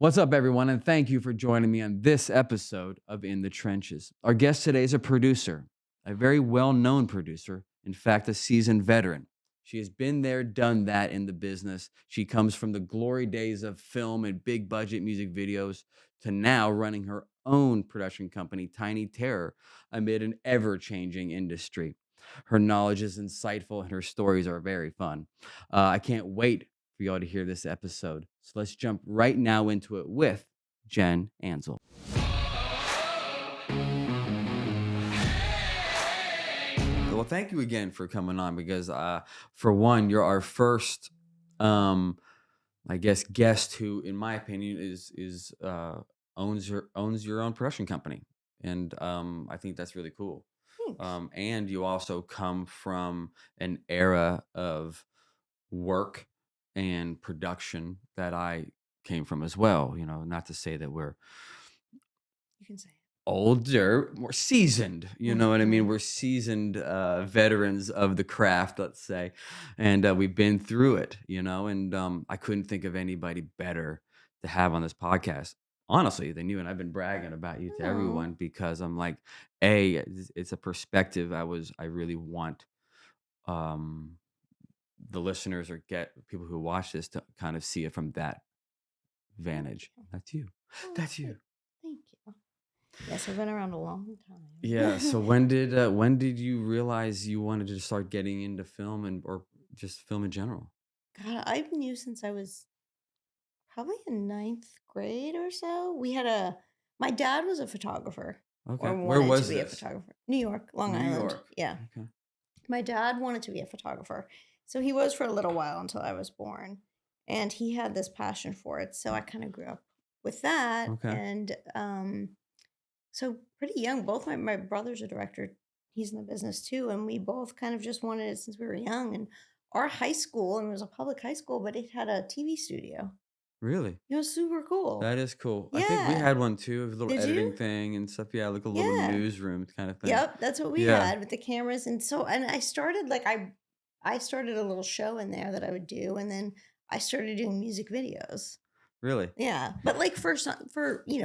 What's up, everyone, and thank you for joining me on this episode of In the Trenches. Our guest today is a producer, a very well-known producer, in fact, a seasoned veteran. She has been there, done that in the business. She comes from the glory days of film and big budget music videos to now running her own production company, Tiny Terror, amid an ever-changing industry. Her knowledge is insightful and her stories are very fun. I can't wait for y'all to hear this episode. So let's jump right now into it with Jen Ansell. Well, thank you again for coming on because, for one, you're our first, um, I guess, guest who, in my opinion, is owns your own production company, and I think that's really cool. Thanks. And you also come from an era of work and production that I came from as well. Not to say that we're You can say it. older, more seasoned, you know what I mean? Mhm. We're seasoned veterans of the craft, let's say. And we've been through it, and I couldn't think of anybody better to have on this podcast. Honestly, than you. And I've been bragging about you to Aw. everyone because I'm like, it's a perspective I really want um the listeners or get people who watch this to kind of see it from that Thank vantage. you. That's you. Oh, That's you. sweet. Thank you. Yes, I've been around a long Yeah. time. So when did you realize you wanted to start getting into film and or just film in general? God, I've knew since I was probably in ninth grade or so. My dad was a photographer or Okay. Where wanted to was be a this? photographer. New York, Long New Island. York. Yeah. Okay. My dad wanted to be a photographer. So he was for a little while until I was born. And he had this passion for it. So I kind of grew up with that. Okay. So pretty young, both my brother's a director. He's in the business too, and we both kind of just wanted it since we were young. And our high school, and it was a public high school, but it had a TV studio. Really? It was super cool. That is cool. I think we Yeah. had one too, a little Did you? editing thing and stuff. Yeah, like a little Yeah. newsroom kind of thing. Yep. That's what we Yeah. had with the cameras. And I started I started a little show in there that I would do, and then I started doing music videos. Really? Yeah, but like for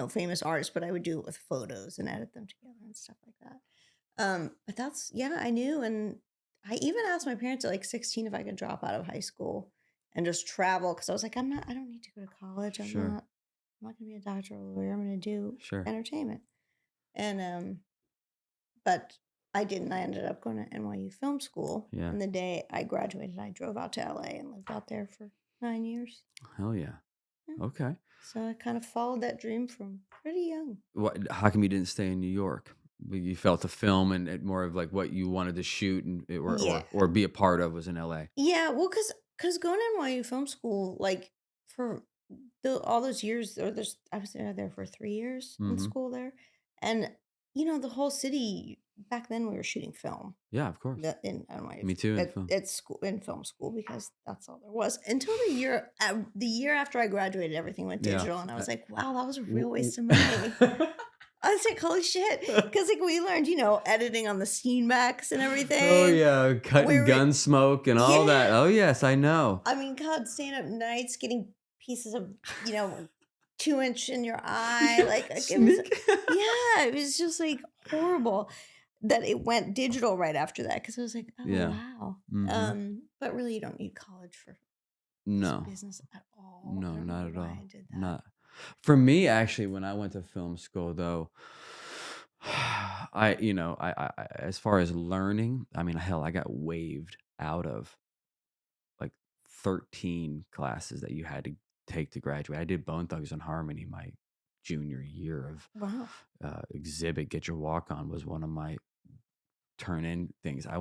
famous artists, but I would do it with photos and edit them together and stuff like that. But that's yeah, I knew, and I even asked my parents at like 16 if I could drop out of high school and just travel because I was like, I don't need to go to college. Sure. I'm not gonna be a doctor or a lawyer. I'm gonna do Sure. entertainment. And but I didn't. I ended up going to NYU Film School, Yeah. and the day I graduated, I drove out to LA and lived out there for 9 years. Hell yeah. Yeah. Okay. So I kind of followed that dream from pretty young. How come you didn't stay in New York? You felt the film and more of like what you wanted to shoot and Yeah. or be a part of was in LA. Yeah, well, cause going to NYU Film School, like, for all those years or there's I was there for 3 years in Hmm. school there, and, the whole city back then, we were shooting film Yeah, of course. in NYU Me too in film. at school in film school because that's all there was until the year after I graduated, everything went Yeah. digital, and I was like, "Wow, that was a real W- waste of money." w- I was like, "Holy shit!" Because like, we learned, editing on the Scene Max and oh everything. yeah, cutting Where it gun smoke and all that. Yeah. Oh yes, I know. I mean, God, staying up nights, getting pieces of, 2 inch in your eye, like, it was Sneak. yeah, it was just, like, horrible that it went digital right after that because I was like, "Oh, Yeah. wow." Hmm. But really, you don't need college for this No, business at all. I no, don't not know at why I all. did that. Not for me. Actually, when I went to film school, though, as far as learning, I mean, hell, I got waived out of like 13 classes that you had to take to graduate. I did Bone Thugs and Harmony my junior year of Wow. exhibit. Get Your Walk On was one of my turn in things. I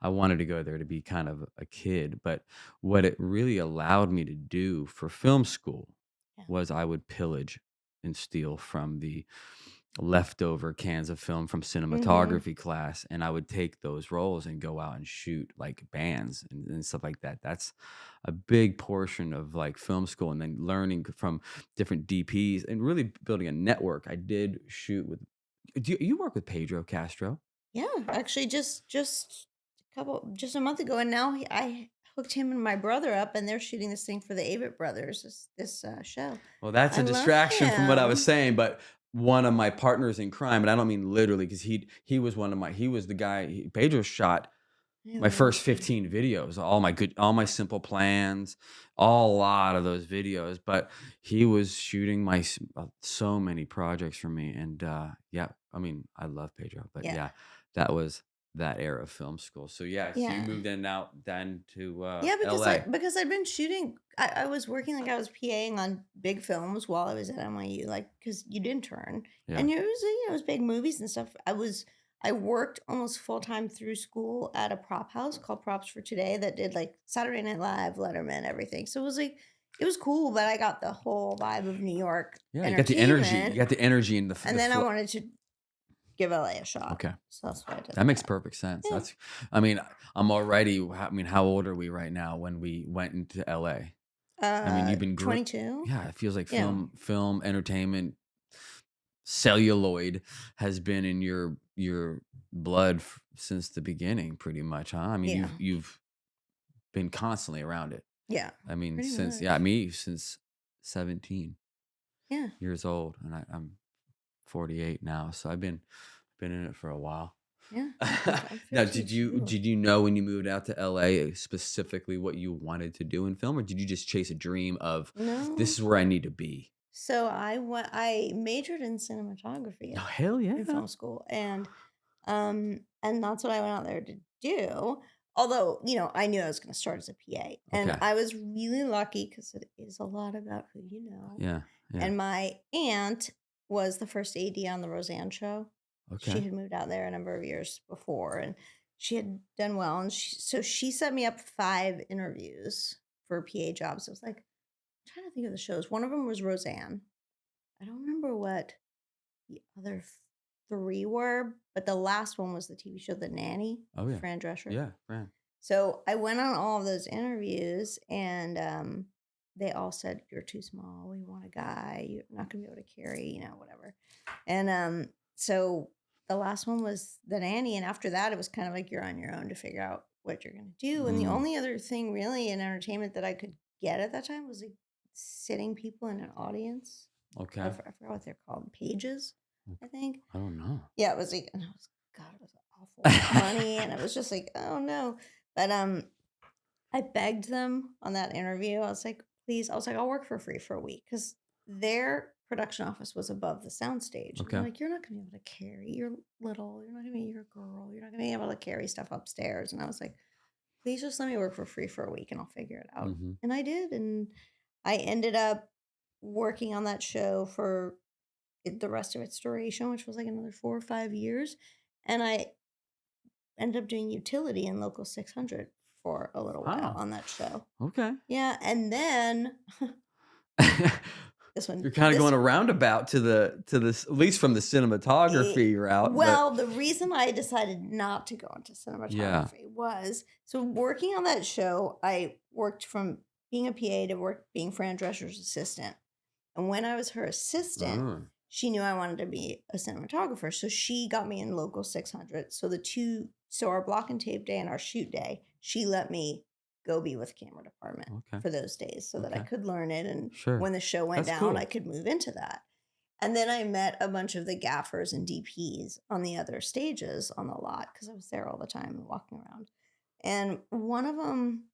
wanted to go there to be kind of a kid, but what it really allowed me to do for film school Yeah. was I would pillage and steal from the leftover cans of film from Mhm. cinematography class, and I would take those roles and go out and shoot like bands and stuff like that. That's a big portion of like film school, and then learning from different DPs and really building a network. I did shoot with. Do you work with Pedro Castro? Yeah, actually just a month ago, and now hooked him and my brother up, and they're shooting this thing for the Avett Brothers, this show. Well, that's I a love distraction from what I was him. saying, but one of my partners in crime, and I don't mean literally, because he was one of my he was the guy. Pedro shot I my love first him. 15 videos, all my simple plans, a lot of those videos. But he was shooting so many projects for me, and yeah, I mean, I love Pedro, but Yeah. yeah, that was that era of film school. So yeah, so you Yeah. moved in out then to Yeah, L.A. because I'd been shooting. I was working like I was PAing on big films while I was at NYU, like because you'd intern, Yeah. and it was it was big movies and stuff. I worked almost full time through school at a prop house called Props for Today that did like Saturday Night Live, Letterman, everything. So it was like it was cool, but I got the whole vibe of New York Yeah, you got the energy. You entertainment, got the energy and and the then I flow. wanted to give LA a shot, Okay. so that's why I did That makes that. perfect sense. Yeah. I mean, I'm already, I mean, how old are we right now when we went into LA? I mean, you've been 22. yeah, it feels like Yeah. film, entertainment, celluloid has been in your blood since the beginning, pretty much, huh? I mean, Yeah. you've been constantly around it. Yeah. I mean, Pretty since, much. me since 17 Yeah. years old, and I'm 48 now, so I've been in it for a while. Yeah. I'm Now, did you 52. know when you moved out to LA specifically what you wanted to do in film, or did you just chase a dream of this No. is where I need to be? So I majored in cinematography Oh, hell in yeah. film school, and that's what I went out there to do. Although, I knew I was going to start as a PA, and Okay. I was really lucky because it is a lot about who you know. Yeah. Yeah. And my aunt was the first AD on the Roseanne show. She Okay. had moved out there a number of years before, and she had done well. And so she set me up 5 interviews for PA jobs. I was like, I'm trying to think of the shows. One of them was Roseanne. I don't remember what the other 3 were, but the last one was the TV show The Nanny Oh with yeah. Fran Drescher. Yeah. Right. So I went on all of those interviews, and they all said, "You're too small. We want a guy. You're not going to be able to carry, whatever." And so the last one was The Nanny, and after that, it was kind of like you're on your own to figure out what you're going to do. And the Mm, only other thing really in entertainment that I could get at that time was like sitting people in an audience. okay. I forgot what they're called, pages, I think. I don't know. Yeah, it was like, and I was, God, it was awful money, and it was just like, oh no. But I begged them on that interview. I was like, please. I was like, I'll work for free for a week because their production office was above the soundstage. And they're Okay. like, you're not going to be able to carry. You're little. You're not going to be. You're a girl. You're not going to be able to carry stuff upstairs. And I was like, please just let me work for free for a week, and I'll figure it out. Hmm. And I did, and I ended up working on that show for the rest of its duration, which was like another 4 or 5 years. And I ended up doing utility in Local 600 for a little while Huh. on that show. Okay. Yeah, and then this one, You're kind of this going a roundabout to this, at least from the eh, cinematography route, but well, the reason I decided not to go into yeah. cinematography was so working on that show. I worked from being a PA to being Fran Drescher's assistant, and when I was her assistant, Mm, she knew I wanted to be a cinematographer, so she got me in Local 600. So our block and tape day and our shoot day, she let me go be with camera department okay. for those days so that I Okay. could learn it. And Sure. when the show went That's down, cool. I could move into that. And then I met a bunch of the gaffers and DPs on the other stages on the lot because I was there all the time and walking around. And one of them,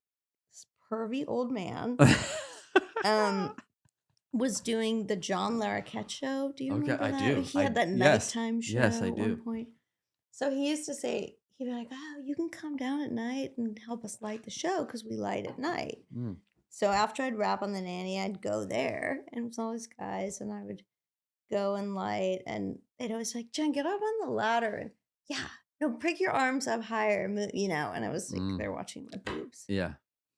this pervy old man, um, was doing the John Larroquette show. Do you Okay, remember I that? do. He had that Yes. nighttime Yes, show I at one do. point. So he used to say, he'd be like, "Oh, you can come down at night and help us light the show because we light at night." Mm. So after I'd wrap on The Nanny, I'd go there, and it was all these guys, and I would go and light, and they'd always like, "Jen, get up on the ladder," and yeah, no, pick your arms up higher, and I was like, Mm. they're watching my boobs Yeah.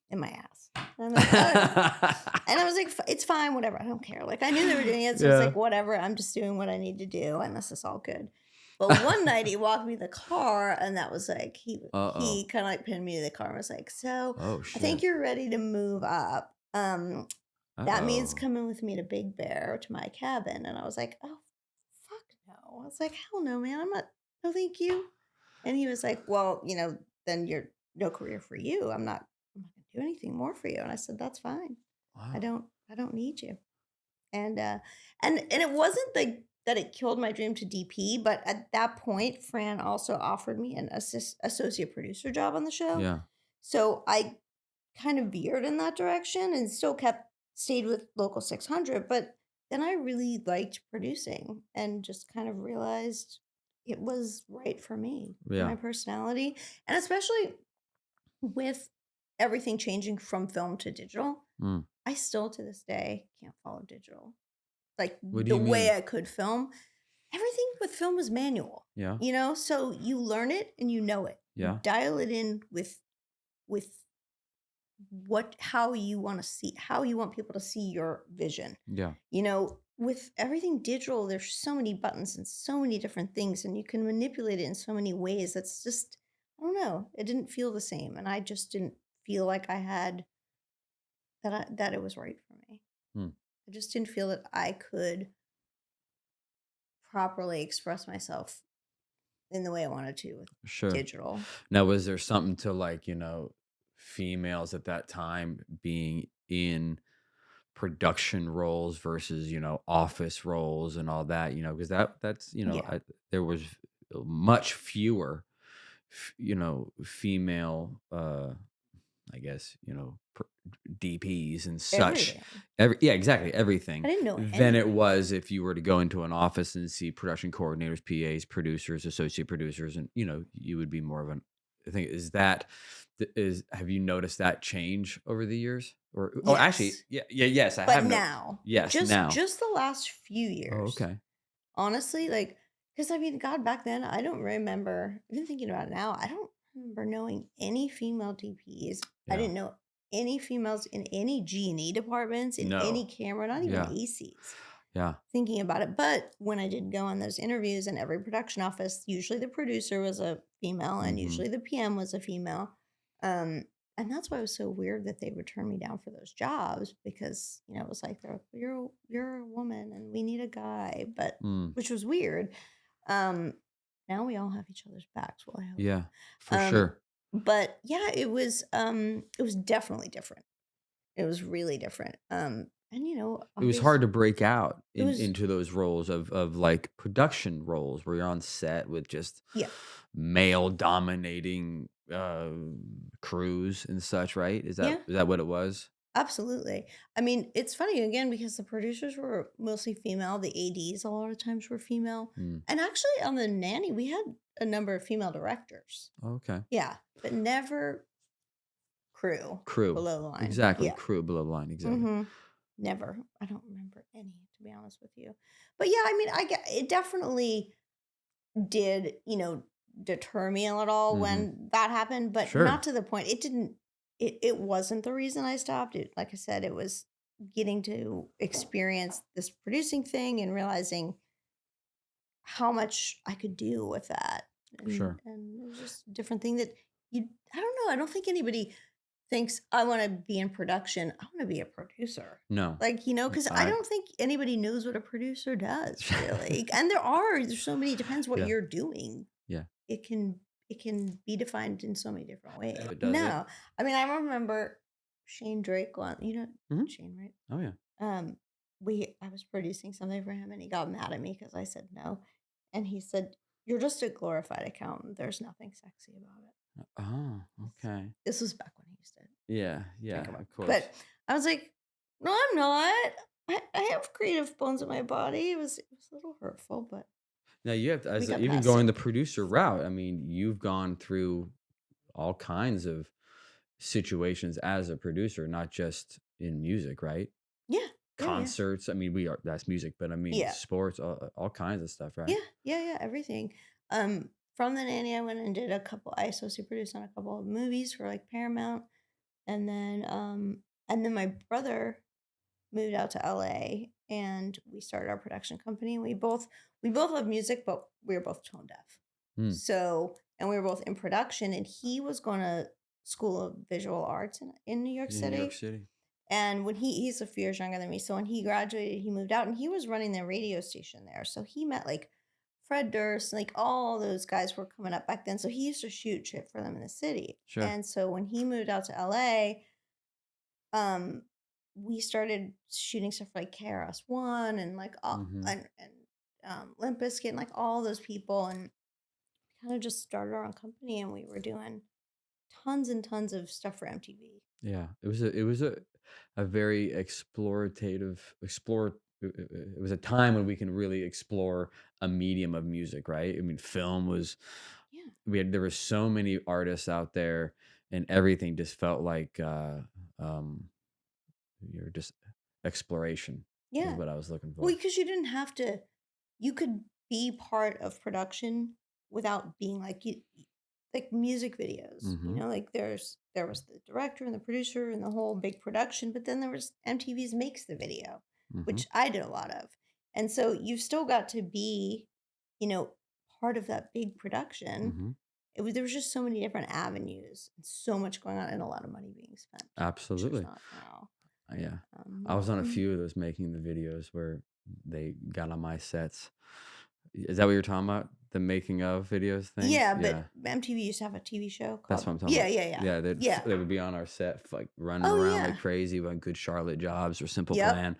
and my ass. And I'm like, oh. And I was like, it's fine, whatever. I don't care. Like, I knew they were doing it. So I was Yeah. like, whatever. I'm just doing what I need to do. And this is all good. But one night he walked me to the car, and that was like, Uh-oh. he kind of like pinned me to the car and was like, so Oh, I think shit. you're ready to move up. That means Uh-oh. coming with me to Big Bear to my cabin. And I was like, oh, fuck no. I was like, hell no, man. I'm not, no, thank you. And he was like, well, then you're no career for you. I'm not do anything more for you. And I said, that's fine. I Wow. don't need you. And and it wasn't like that it killed my dream to DP, but at that point, Fran also offered me an associate producer job on the show. Yeah. So I kind of veered in that direction and still kept stayed with Local 600, but then I really liked producing and just kind of realized it was right for me, for Yeah. my personality, and especially with everything changing from film to digital, Mm. I still to this day can't follow digital. Like What do the you way mean? I could film. Everything with film is manual, Yeah. so you learn it and you know it. You Yeah. dial it in with how you want to see, how you want people to see your vision. Yeah. With everything digital, there's so many buttons and so many different things, and you can manipulate it in so many ways. That's just, I don't know. It didn't feel the same, and I just didn't feel like I had that it was right for me. Hmm. I just didn't feel that I could properly express myself in the way I wanted to with Sure. digital. Now, was there something to like, females at that time being in production roles versus, office roles and all that, because that's, Yeah, there was much fewer, female, I guess, DPs and such. everything. Yeah, exactly, I everything. didn't know Than it anything. was if you were to go into an office and see production coordinators, PAs, producers, associate producers, and you would be more of an. I think have you noticed that change over the years? Or oh, actually, Yes. yeah, yeah, yes, I But have no. now, Yes, now. just the last few Oh, years, okay. honestly, like, because I mean, God, back then, I don't remember, even thinking about it now, I don't remember knowing any female DPs. I Yeah. didn't know any females in any G&E departments, in any No. camera, not even Yeah. ACs, Yeah. thinking about it. But when I did go on those interviews in every production office, usually the producer was a female and Mm-hmm. usually the PM was a female. Um, and that's why it was so weird that they would turn me down for those jobs because, it was like they're like, you're a woman and we need a guy, but Mm. which was weird. Um, now we all have each other's backs, well, I hope. Yeah. For Um, sure. but yeah, it was definitely different. It was really different. And It was hard obviously to break out it was into those roles of like production roles where you're on set with just yeah. male dominating crews and such, right? Is that Yeah. is that what it was? Absolutely. I mean, it's funny again because the producers were mostly female, the ADs a lot of times were female. Mm. And actually on the nanny, we had a number of female directors. Okay. Yeah, but never crew Crew. below the line. Exactly. Yeah. Crew below the line. Exactly. Mhm. Never. I don't remember any, to be honest with you. But yeah, I mean, I get it definitely did, deter me a little Hmm. when that happened, but not Sure. to the point. It didn't it wasn't the reason I stopped. It, like I said, it was getting to experience this producing thing and realizing how much I could do with that. Sure. And it was just a different thing that I don't know, I don't think anybody thinks I want to be in production. I want to be a producer. No. Like, because I I. don't think anybody knows what a producer does really. And there's so many, depends what Yeah. you're doing. Yeah. It can be defined in so many different ways. It does it. No, I mean, I remember Shane Drake on, Hmm. Shane, right? Oh yeah. Um, I was producing something for him, and he got mad at me because I said no, and he said, "You're just a glorified accountant. There's nothing sexy about it." Oh. Okay. This was back when he used to Yeah. drink Yeah. a lot, Of course. but I was like, "No, I'm not. I have creative bones in my body." It was a little hurtful, but Now you have to, we as got even past going it. the producer route. I mean, you've gone through all kinds of situations as a producer, not just in music, right? Yeah, yeah, yeah, Concerts. I mean, that's music, but I mean yeah. sports, all kinds of stuff, right? Yeah, yeah, yeah, everything. From the nanny, I went and did a couple. I associate produced on a couple of movies for like Paramount, and then my brother moved out to LA, and we started our production company. And we both love music, but we were both tone deaf. Hmm. So, and we were both in production, and he was going to School of Visual Arts in New York In New York City. City. And when he's a few years younger than me, so when he graduated, he moved out and he was running the radio station there. So he met like Fred Durst, like all those guys were coming up back then. So he used to shoot shit for them in the city. Sure. And so when he moved out to LA, um, we started shooting stuff for, like KRS-One and like all Mhm. and Limp Bizkit and like all those people, and kind of just started our own company, and we were doing tons and tons of stuff for MTV. Yeah, it was a very explorative explore it was a time when we can really explore a medium of music, right? I mean, film was Yeah. there were so many artists out there, and everything just felt like um you're just exploration is Yeah. what I was looking Well, for. because you didn't have to, you could be part of production without being like like music videos, Mhm. like there was the director and the producer and the whole big production, but then there was MTV's makes the video, Mhm. which I did a lot of. And so you still got to be, you know, part of that big production. Mhm. There was just so many different avenues and so much going on and a lot of money being spent, which there's Absolutely. not now. Yeah. I But was on a few of those making the videos where they got on my sets. Is that what you're talking about? The making of videos things? yeah, but Yeah. MTV used to have a TV show That's called what I'm talking Yeah, about. yeah, yeah. Yeah, Yeah. they would be on our set, like running Oh, around like yeah. crazy, like Good Charlotte Jobs or Simple Yep. Plan,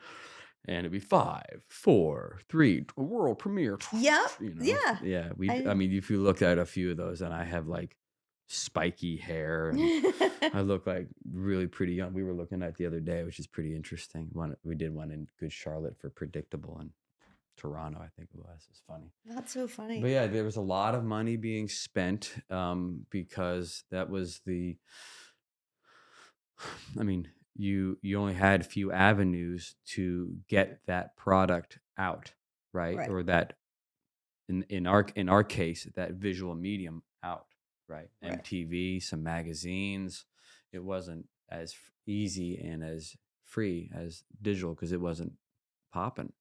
and it'd be 5, 4, 3, world premiere. Yep. You know, Yeah. yeah. I I mean, if you look at a few of those, and I have like spiky hair, and I look like really pretty young. We were looking at the other day, which is pretty interesting. One we did one in Good Charlotte for Predictable in Toronto, I think it was. It's funny. That's so But funny. yeah, there was a lot of money being spent because that was I mean, you only had a few avenues to get that product out, right? Right. Or that in our case, that visual medium out, right? Right. MTV, some magazines. It wasn't as easy and as free as digital because it wasn't popping.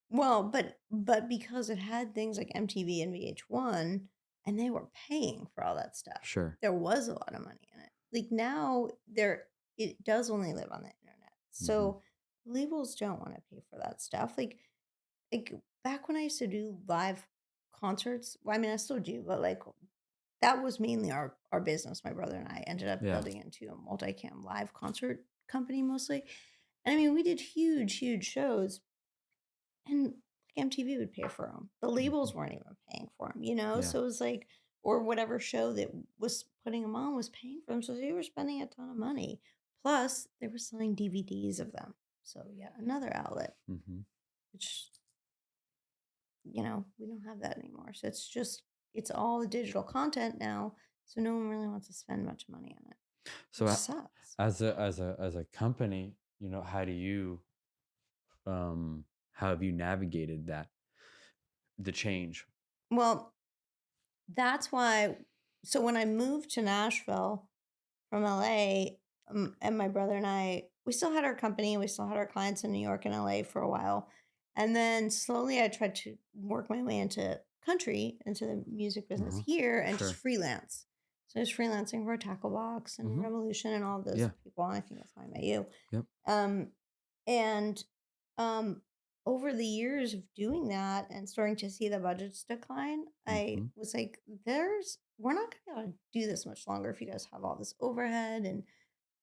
Well, but because it had things like MTV and VH1 and they were paying for all that stuff, Sure. there was a lot of money in it. Like now there it does only live on the internet. Hmm. So labels don't want to pay for that stuff. Like back when I used to do live concerts, well, I mean I still do, but like that was mainly our business. My brother and I ended up Yeah. building into a multicam live concert company mostly. And I mean, we did huge, huge shows, and like MTV would pay for them. The Hmm. labels weren't even paying for them, Yeah. So it was like, or whatever show that was putting them on was paying for them. So they were spending a ton of money. Plus, they were selling DVDs of them. So yeah, another outlet, Hmm. which we don't have that anymore. So it's all digital content now. So no one really wants to spend much money on it, So which sucks. as a company, how do you how have you navigated the change? Well, that's why. So when I moved to Nashville from LA, and my brother and I, we still had our company, we still had our clients in New York and LA for a while. And then slowly I tried to work my way into country, into the music business Uh-huh. here and just Sure. freelance. So I was freelancing for Tacklebox and Hmm. Revolution and all of those Yeah. people. And I think that's how I met you. Yep. Um, and um, over the years of doing that and starting to see the budgets decline, I Hmm. was like, we're not going to do this much longer if you guys have all this overhead and,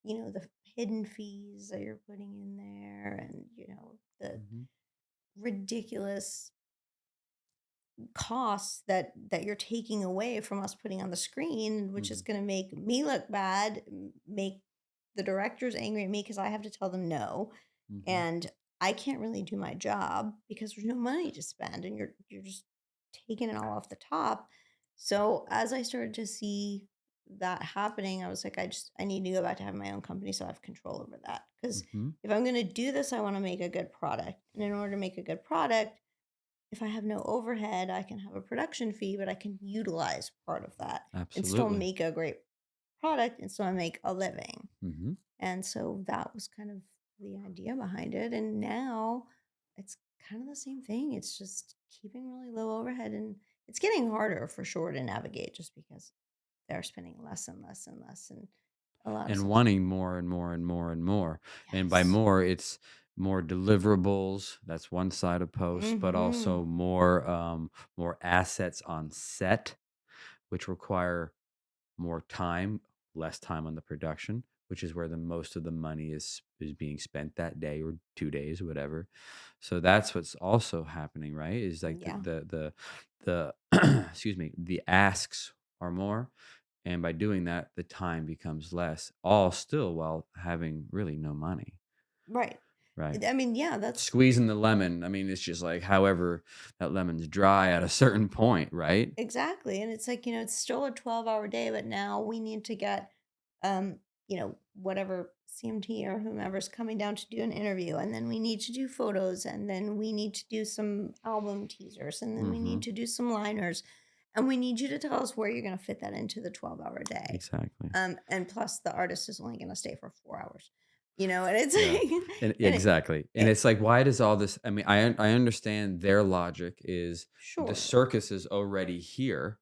the hidden fees that you're putting in there and, the Hmm. ridiculous costs that you're taking away from us putting on the screen, which is Hmm. going to make me look bad, make the directors angry at me because I have to tell them no, Hmm. and I can't really do my job because there's no money to spend, and you're just taking it all off the top. So as I started to see that happening, I was like, I need to go back to having my own company so I have control over that. Because Hmm. if I'm going to do this, I want to make a good product, and in order to make a good product, if I have no overhead, I can have a production fee, but I can utilize part of that and still Absolutely. make a great product and still make a living. Hmm. And so that was kind of the idea behind it. And now it's kind of the same thing. It's just keeping really low overhead, and it's getting harder for sure to navigate just because they're spending less and less and less and a lot of And stuff's wanting more and more and more and more. And by yes. more, it's more deliverables. That's one side of posts, but also Mhm. more assets on set, which require more time, less time on the production, which is where the most of the money is being spent that day or 2 days, whatever. So that's what's also happening, right? Is like Yeah. the excuse me, the asks are more, and by doing that, the time becomes less. All still while having really no money, Right. right? I mean, yeah, that's Squeezing the lemon. I mean, it's just like however that lemon's dry at a certain point, right? exactly. And it's like, it's still a 12-hour day, but now we need to get, whatever CMT or whomever's coming down to do an interview. And then we need to do photos. And then we need to do some album teasers. And then we Mm-hmm. need to do some liners. And we need you to tell us where you're going to fit that into the 12-hour day. Exactly. And plus, the artist is only going to stay for 4 hours, and it's Yeah. like, And and exactly. And it it's like, why does all this? I mean, I understand their logic is the sure. circus is already here.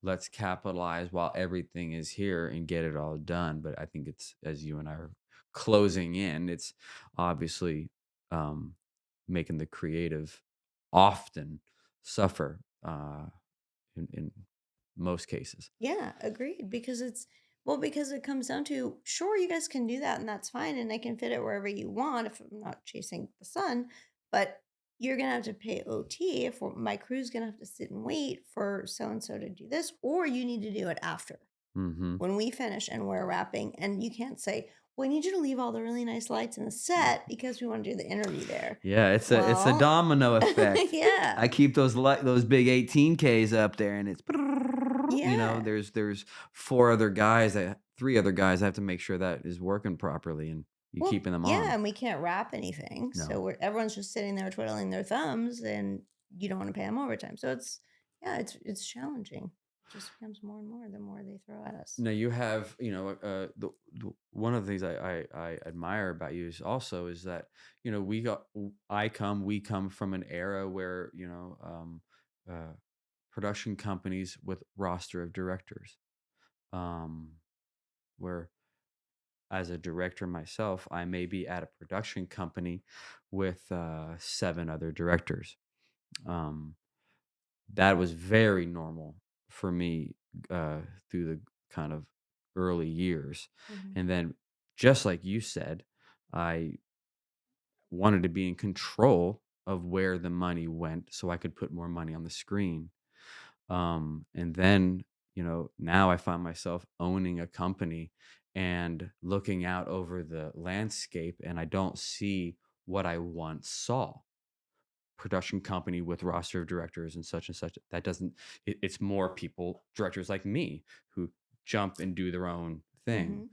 Let's capitalize while everything is here and get it all done. But I think it's as you and I are closing in, it's obviously um, making the creative often suffer in most cases. Yeah, agreed. Because it comes down to, sure, you guys can do that and that's fine. And I can fit it wherever you want if I'm not chasing the sun. But you're going to have to pay OT if my crew's going to have to sit and wait for so and so to do this, or you need to do it after Hmm. when we finish and we're wrapping. And you can't say, well, I need you to leave all the really nice lights in the set because we want to do the interview there. Yeah, it's a Well, domino effect. yeah. I keep those big 18Ks up there, and it's Yeah. there's four other guys that three other guys. I have to make sure that is working properly, and you Well, keeping them yeah, on. and we can't wrap anything, so No, everyone's just sitting there twiddling their thumbs, and you don't want to pay them overtime. So yeah, it's challenging. It just becomes more and more the more they throw at us. no, you have the one of the things I admire about you is also is that we come from an era where uh, production companies with roster of directors. Um, where as a director myself, I may be at a production company with seven other directors. Um, that was very normal for me uh, through the kind of early years. Hmm. And then, just like you said, I wanted to be in control of where the money went so I could put more money on the screen. And then, now I find myself owning a company and looking out over the landscape, and I don't see what I once saw. Production company with roster of directors and such. That doesn't, it's more people, directors like me, who jump and do their own thing. Hmm.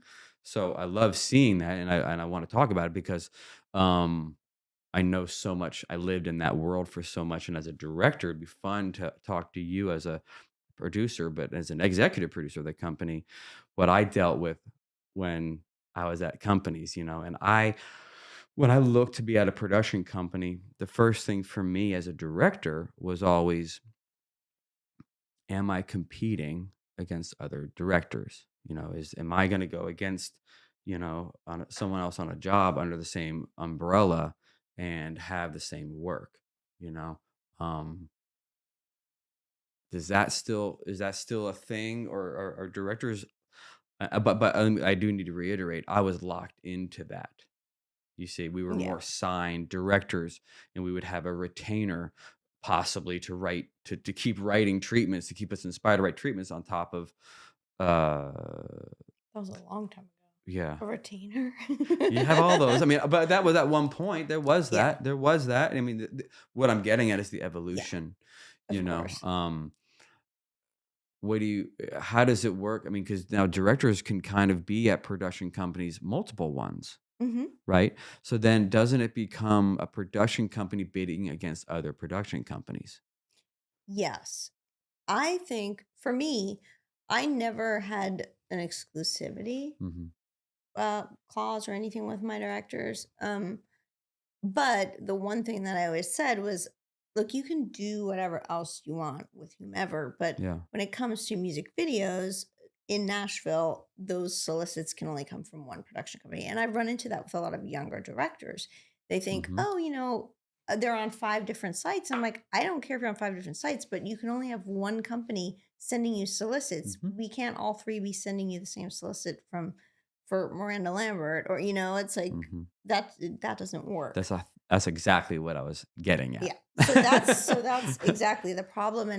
So I love seeing that, and I want to talk about it because um, I know so much. I lived in that world for so much, and as a director, it'd be fun to talk to you as a producer, but as an executive producer of the company, what I dealt with when I was at companies, and when I looked to be at a production company, the first thing for me as a director was always, am I competing against other directors? Am I going to go against, someone else on a job under the same umbrella and have the same work? You know, um, is that still a thing, or are directors? But I do need to reiterate, I was locked into that. You see, we were Yeah. more signed directors, and we would have a retainer possibly to write to keep writing treatments to keep us inspired to write treatments on top of. That was a long time ago. Yeah, A retainer. you have all those. I mean, but that was at one point. There was Yeah. that. There was that. I mean, what I'm getting at is the Yeah. evolution. You Of know, course. what do you how does it work? I mean, because now directors can kind of be at production companies, multiple ones, Hmm. right? So then doesn't it become a production company bidding against other production companies? Yes. I think for me, I never had an exclusivity Mhm. clause or anything with my directors. But the one thing that I always said was, look, you can do whatever else you want with whomever, but Yeah. when it comes to music videos in Nashville, those solicits can only come from one production company. And I've run into that with a lot of younger directors. They think, Mhm. oh, they're on five different sites. I'm like, I don't care if you're on five different sites, but you can only have one company sending you solicits. Mhm. We can't all three be sending you the same solicit from for Miranda Lambert, or it's like Hmm. that doesn't work. That's exactly what I was getting Yeah. at. So that's exactly the problem,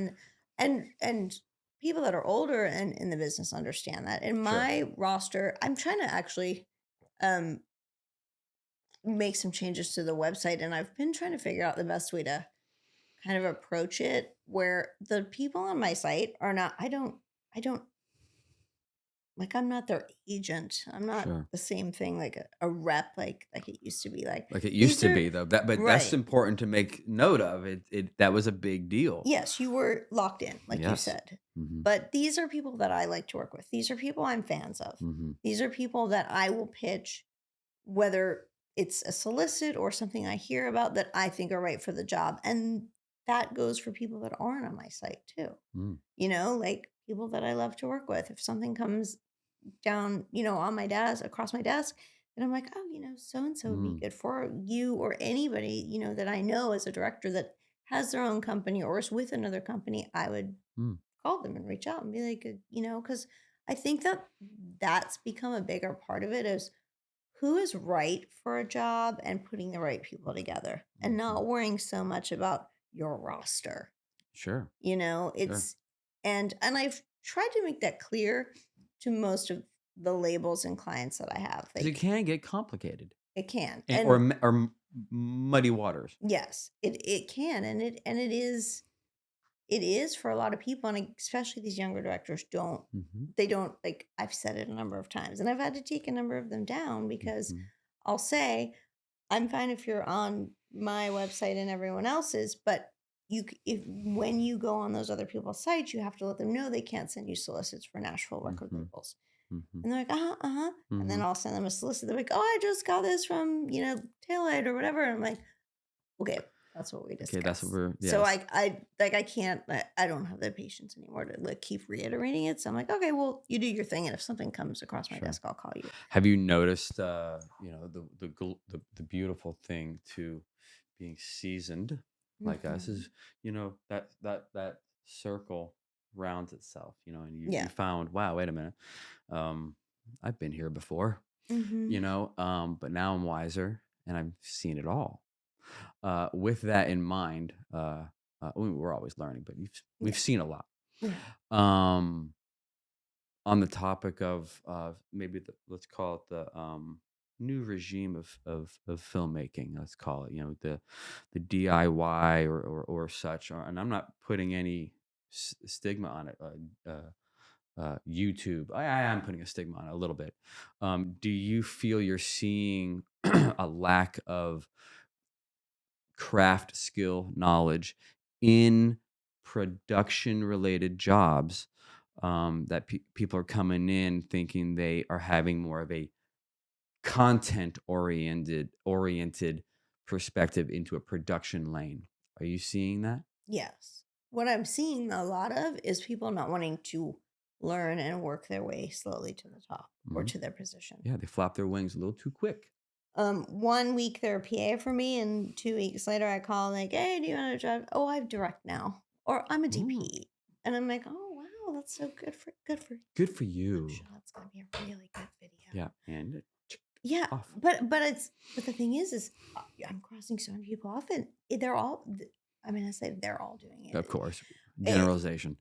and people that are older and in the business understand that. In Sure, my roster, I'm trying to actually um make some changes to the website, and I've been trying to figure out the best way to kind of approach it where the people on my site are not I don't like, I'm not their agent. I'm not sure. the same thing like a rep like it used to be. Like Like it used these to are be though. But that's right. important to make note of. That was a big deal. Yes, you were locked in, like you Yes. said. Hmm. But these are people that I like to work with. These are people I'm fans of. Hmm. These are people that I will pitch, whether it's a solicit or something I hear about that I think are right for the job. And that goes for people that aren't on my site too. Mm. Like people that I love to work with. If something comes down, on my desk, across my desk, and I'm like, oh, so and so would be Mm. good for you or anybody, that I know as a director that has their own company or is with another company, I would Mm. call them and reach out and be like, because I think that that's become a bigger part of it is who is right for a job and putting the right people together and Mhm. not worrying so much about your roster. Sure, sure. It's and I've tried to make that clear to most of the labels and clients that I have. 'Cause it Like can get complicated it can. and And muddy waters. yes, it can and it is for a lot of people, and especially these younger directors Mhm, they don't like I've said it a number of times and I've had to take a number of them down because mhm, I'll say I'm fine if you're on my website and everyone else's, but if when you go on those other people's sites, you have to let them know they can't send you solicits for Nashville record mhm, labels. mhm, And they're like, uh-huh, uh-huh. And then mhm. I'll send them a solicit. They're like, oh, I just got this from, Taillight or whatever. And I'm like, okay, that's what we Okay, that's what discussed. we're So yes. I can't, I don't have the patience anymore to like keep reiterating it. So I'm like, okay, well, you do your thing. And if something comes across my Sure. desk, I'll call you. Have you noticed, the beautiful thing to being seasoned like us Hmm. is, that circle rounds itself, and you Yeah. found, wow, wait a minute. Um, I've been here before, Hmm. but now I'm wiser and I've seen it all. With that in mind, we're always learning, but we've Yeah. seen a lot. Yeah. Um, on the topic of maybe let's call it the new regime of filmmaking. Let's call it, the DIY or such. And I'm not putting any stigma on it. YouTube. I am putting a stigma on it a little bit. Do you feel you're seeing a lack of craft skill knowledge in production related jobs, that people are coming in thinking they are having more of a content oriented perspective into a production lane? Are you seeing that? Yes. What I'm seeing a lot of is people not wanting to learn and work their way slowly to the top or Mhm. to their position. Yeah, they flap their wings a little too quick. 1 week they're a PA for me, and 2 weeks later I call like, "Hey, do you want to drive?" "Oh, I direct now," or "I'm a Ooh, DP," and I'm like, "Oh wow, that's so good for you. good for I'm you. sure that's gonna be a really good video." Yeah, and Yeah, off. but the thing is I'm crossing so many people off, and they're all. I mean, I say they're all doing Of it. course, It, generalization.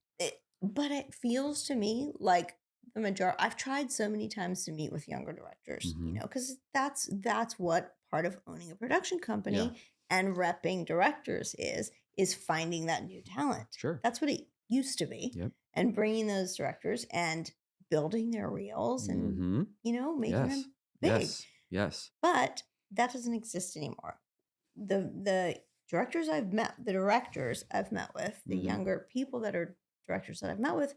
but it feels to me like the majority. I've tried so many times to meet with younger directors, Hmm. because that's what part of owning a production Yeah, company and repping directors is finding that new talent. sure. That's what it used to be, Yep. and bringing those directors and building their reels and Hmm. making Yes. them big. Yes. Yes. But that doesn't exist anymore. The directors I've met with, the Hmm. younger people that are directors that I've met with,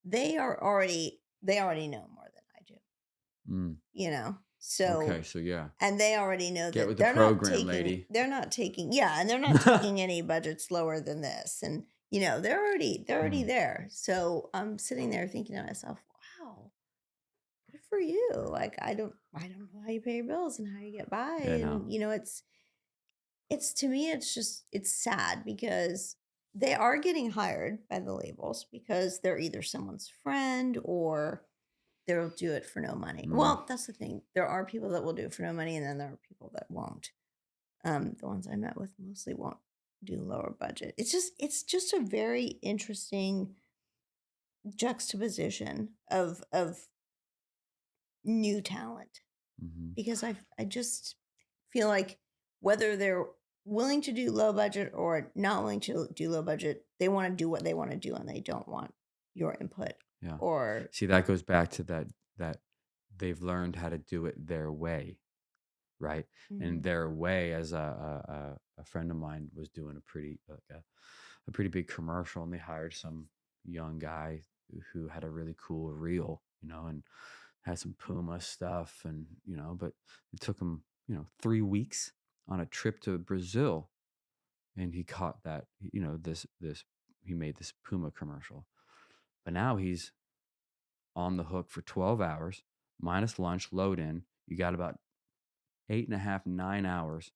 they already know more than I do, Mm. Okay, So so yeah, and they already know get that with the program, lady. and they're not taking any budgets lower than this. And they're already Mm, there. So I'm sitting there thinking to myself, wow, good for you. Like I don't know how you pay your bills and how you get by. I know. And it's to me, it's sad because they are getting hired by the labels because they're either someone's friend or they'll do it for no money. Mm, Well, that's the thing. There are people that will do it for no money, and then there are people that won't. The ones I met with mostly won't do lower budget. It's just a very interesting juxtaposition of new talent mhm. because I just feel like whether they're willing to do low budget or not willing to do low budget, they want to do what they want to do and they don't want your input Yeah. or See, that goes back to that they've learned how to do it their way, right? And Mhm. their way, as a friend of mine was doing a pretty big commercial, and they hired some young guy who had a really cool reel, and had some Puma stuff, and but it took him 3 weeks on a trip to Brazil, and he caught that this he made this Puma commercial, but now he's on the hook for 12 hours minus lunch, load in. You got about 8.5, 9 hours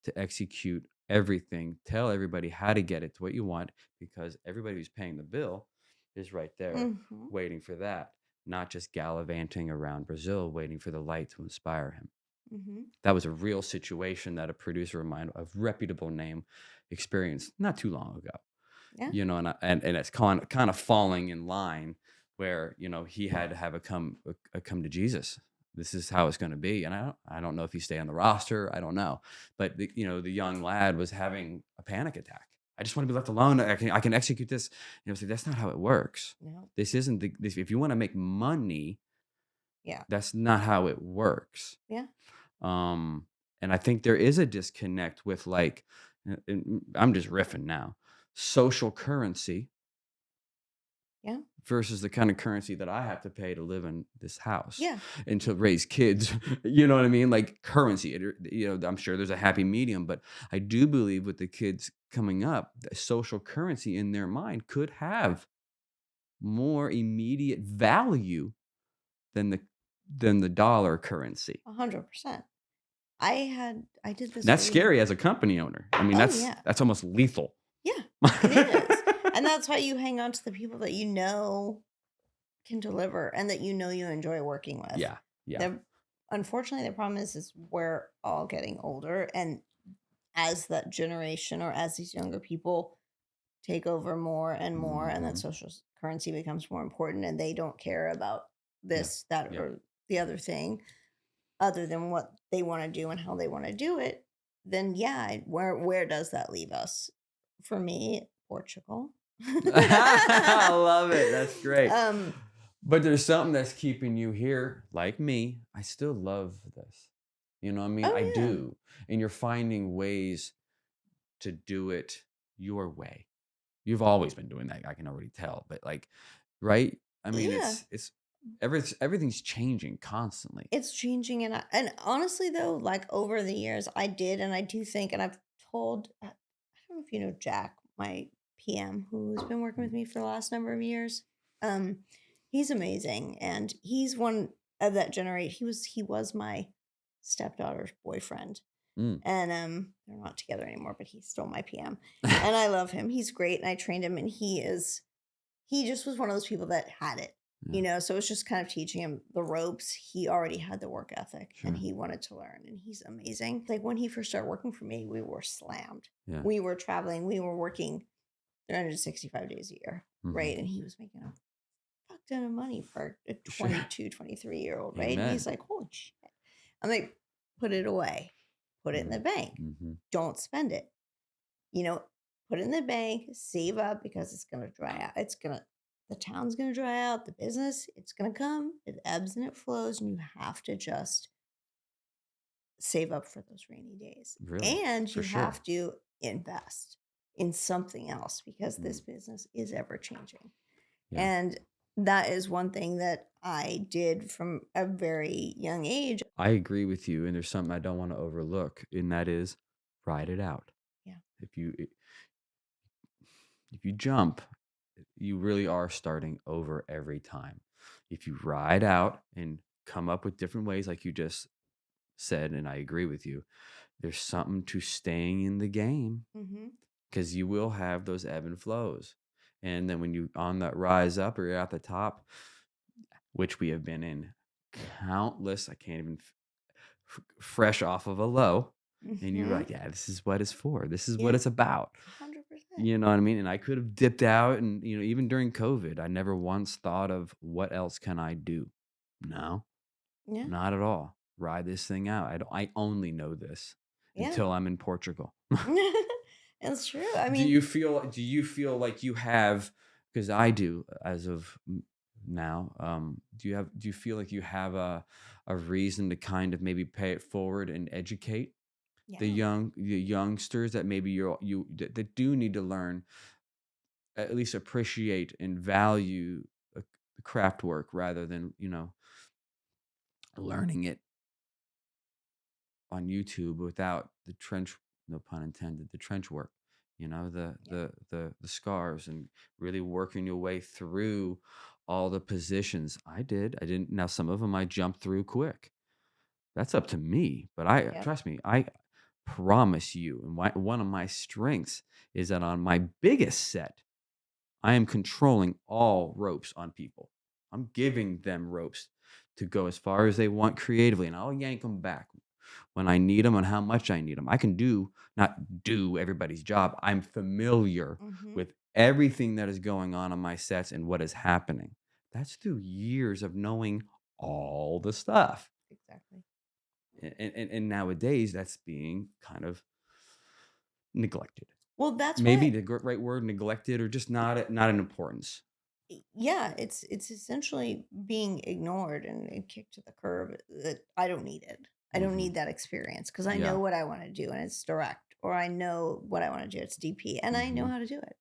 to execute everything. Tell everybody how to get it to what you want, because everybody who's paying the bill is right there Mhm. waiting for that, not just gallivanting around Brazil waiting for the light to inspire him. Mhm. That was a real situation that a producer of mine, of reputable name, experienced not too long ago. Yeah. And it's kind of falling in line where he had to have a come to Jesus. This is how it's going to be, and I don't know if he stay on the roster. I don't know, but the young lad was having a panic attack. I just want to be left alone. I can execute this. So that's not how it works. No. This isn't this. If you want to make money, Yeah. that's not how it works. Yeah. Um, and I think there is a disconnect with, like, and I'm just riffing now, social currency Yeah. versus the kind of currency that I have to pay to live in this house Yeah. and to raise kids. You know what I mean? Like currency. I'm sure there's a happy medium, but I do believe with the kids coming up, the social currency in their mind could have more immediate value than the dollar currency. 100%. I did And this that's really. scary as a company owner. I mean, Oh that's yeah. that's almost lethal. Yeah. It is. And that's why you hang on to the people that you know can deliver and that you know you enjoy working with. Yeah, yeah. The Unfortunately, the problem is we're all getting older, and as that generation or as these younger people take over more and more, and that Mhm. currency becomes more important, and they don't care about Yeah, this, that, yeah. or the other thing, other than what they want to do and how they want to do it. Then yeah, where does that leave us? For me, Portugal. I love it. That's great. um. But there's something that's keeping you here, like me. I still love this. You know what I mean? I Oh yeah. do. And you're finding ways to do it your way. You've always been doing that. I can already tell. But like, right? I mean, Yeah. it's everything's changing constantly. It's changing, and honestly though, like over the years, I did, and I do think, and I've told, I don't know if you know Jack, my PM, who's been working with Mm, me for the last number of years. Um, he's amazing, and he's one of that generation. He was my stepdaughter's boyfriend, mm. and they're not together anymore, but he's still my PM, and I love him. He's great, and I trained him, and he just was one of those people that had it, Yeah, so it's just kind of teaching him the ropes. He already had the work ethic and sure. he wanted to learn, and he's amazing. Like when he first started working for me, we were slammed. Yeah. We were traveling, we were working 365 days a year, Hmm. right? And he was making a fuck ton of money for a Sure. 22, 23-year-old, right? And he's Amen. like, holy shit. I'm like, put it away, put it in the Mm, bank, mhm. don't spend it, you know, put it in the bank, save up because it's gonna dry out. The town's gonna dry out, the business, it's gonna come, it ebbs and it flows, and you have to just save up for those rainy days. Really, And for you sure. have to invest in something else because this Mm, business is ever changing. yeah. And that is one thing that I did from a very young age. I agree with you, and there's something I don't want to overlook, and that is ride it out. Yeah. If you jump, you really are starting over every time. If you ride out and come up with different ways, like you just said, and I agree with you, there's something to staying in the game, Hmm. because you will have those ebb and flows. And then when you on that rise up or you're at the top, which we have been in countless. I can't even fresh off of a low, and you're Mm-hmm. like, yeah, this is what it's for. This is what Yeah, it's about. 100%. You know what I mean? And I could have dipped out, and even during COVID, I never once thought of what else can I do. No, Yeah, not at all. Ride this thing out. I only know this yeah. until I'm in Portugal. It's true. I Do mean, you feel like you have, because I do as of now, do you feel like you have a reason to kind of maybe pay it forward and educate yeah, the youngsters that maybe that do need to learn, at least appreciate and value uh, craft work rather than learning it on YouTube without the trench, no pun intended, the trench work, the yeah, the scars, and really working your way through all the positions. I did. I didn't. Now some of them I jumped through quick. That's up to me, but I yeah. trust me. I promise you, and one of my strengths is that on my biggest set, I am controlling all ropes on people. I'm giving them ropes to go as far as they want creatively, and I'll yank them back when I need them and how much I need them. I can not do everybody's job. I'm familiar Mm-hmm. with everything that is going on my sets and what is happening. That's through years of knowing all the stuff. Exactly. And nowadays, that's being kind of neglected. Well, that's Maybe why. the right word, neglected, or just not an importance. Yeah, it's essentially being ignored and kicked to the curb. That I don't need it. I don't Hmm. need that experience because I know Yeah. what I want to do and it's direct, or I know what I want to do. It's DP, and I know Hmm. how to do it.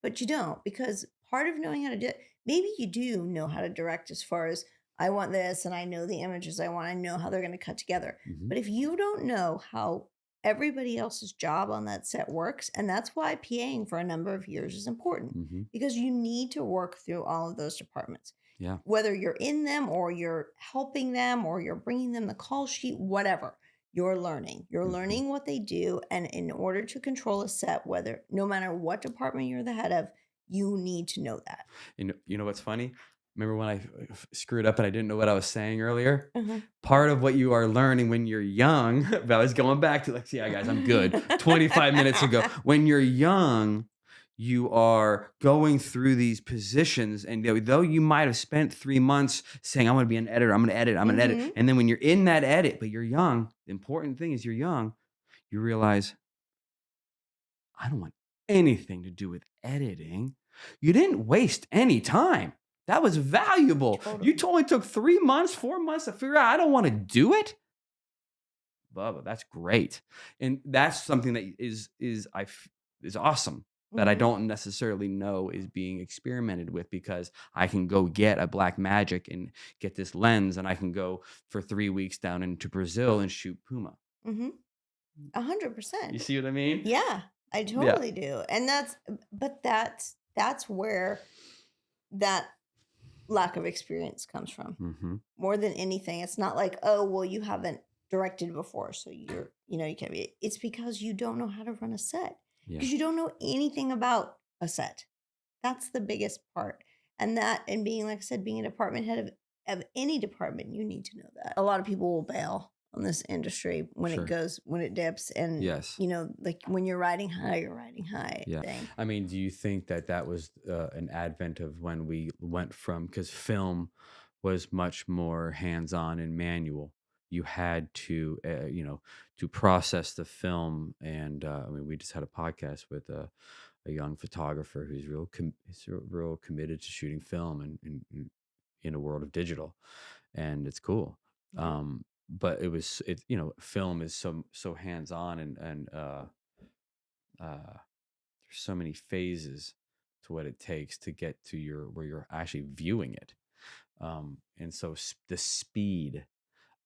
But you don't, because part of knowing how to do it, maybe you do know how to direct as far as I want this and I know the images I want. I know how they're going to cut together. Hmm. But if you don't know how everybody else's job on that set works, and that's why PAing for a number of years is important, Hmm. because you need to work through all of those departments. Yeah. Whether you're in them or you're helping them or you're bringing them the call sheet, whatever, you're learning. You're Hmm. learning what they do. And in order to control a set, whether no matter what department you're the head of, you need to know that. You know what's funny? Remember when I screwed up and I didn't know what I was saying earlier? Uh-huh. Part of what you are learning when you're young, but I was going back to like, yeah, guys, I'm good. 25 minutes ago. When you're young, you are going through these positions, and though you might have spent 3 months saying, I'm going to be an editor, I'm going to edit, I'm going to edit. Mhm. And then when you're in that edit, but you're young, the important thing is you're young, you realize I don't want anything to do with editing. You didn't waste any time. That was valuable. You Totally. only took 3 months, 4 months to figure out I don't want to do it. Bubba, that's great. And that's something that is awesome that I Mhm. don't necessarily know is being experimented with, because I can go get a black magic and get this lens, and I can go for 3 weeks down into Brazil and shoot puma. Mhm. You 100%. see what I mean? Yeah, I Yeah. totally do. And but that's where that lack of experience comes from. Hmm. More than anything, it's not like, "Oh, well, you haven't directed before, so you can't be." It's because you don't know how to run a set, Yeah. because you don't know anything about a set. That's the biggest part. And being, like I said, being a department head of any department, you need to know that. A lot of people will bail on this industry Sure. when it dips, and, Yes. like, when you're riding high, you're riding high Yeah. thing. I mean, do you think that that was an advent of when we went from, because film was much more hands-on and manual. You had to process the film. And I mean, we just had a podcast with a young photographer who's real committed to shooting film and in a world of digital, and it's cool. Yeah. But film is so hands-on, uh, there's so many phases to what it takes to get to where you're actually viewing it. And so the speed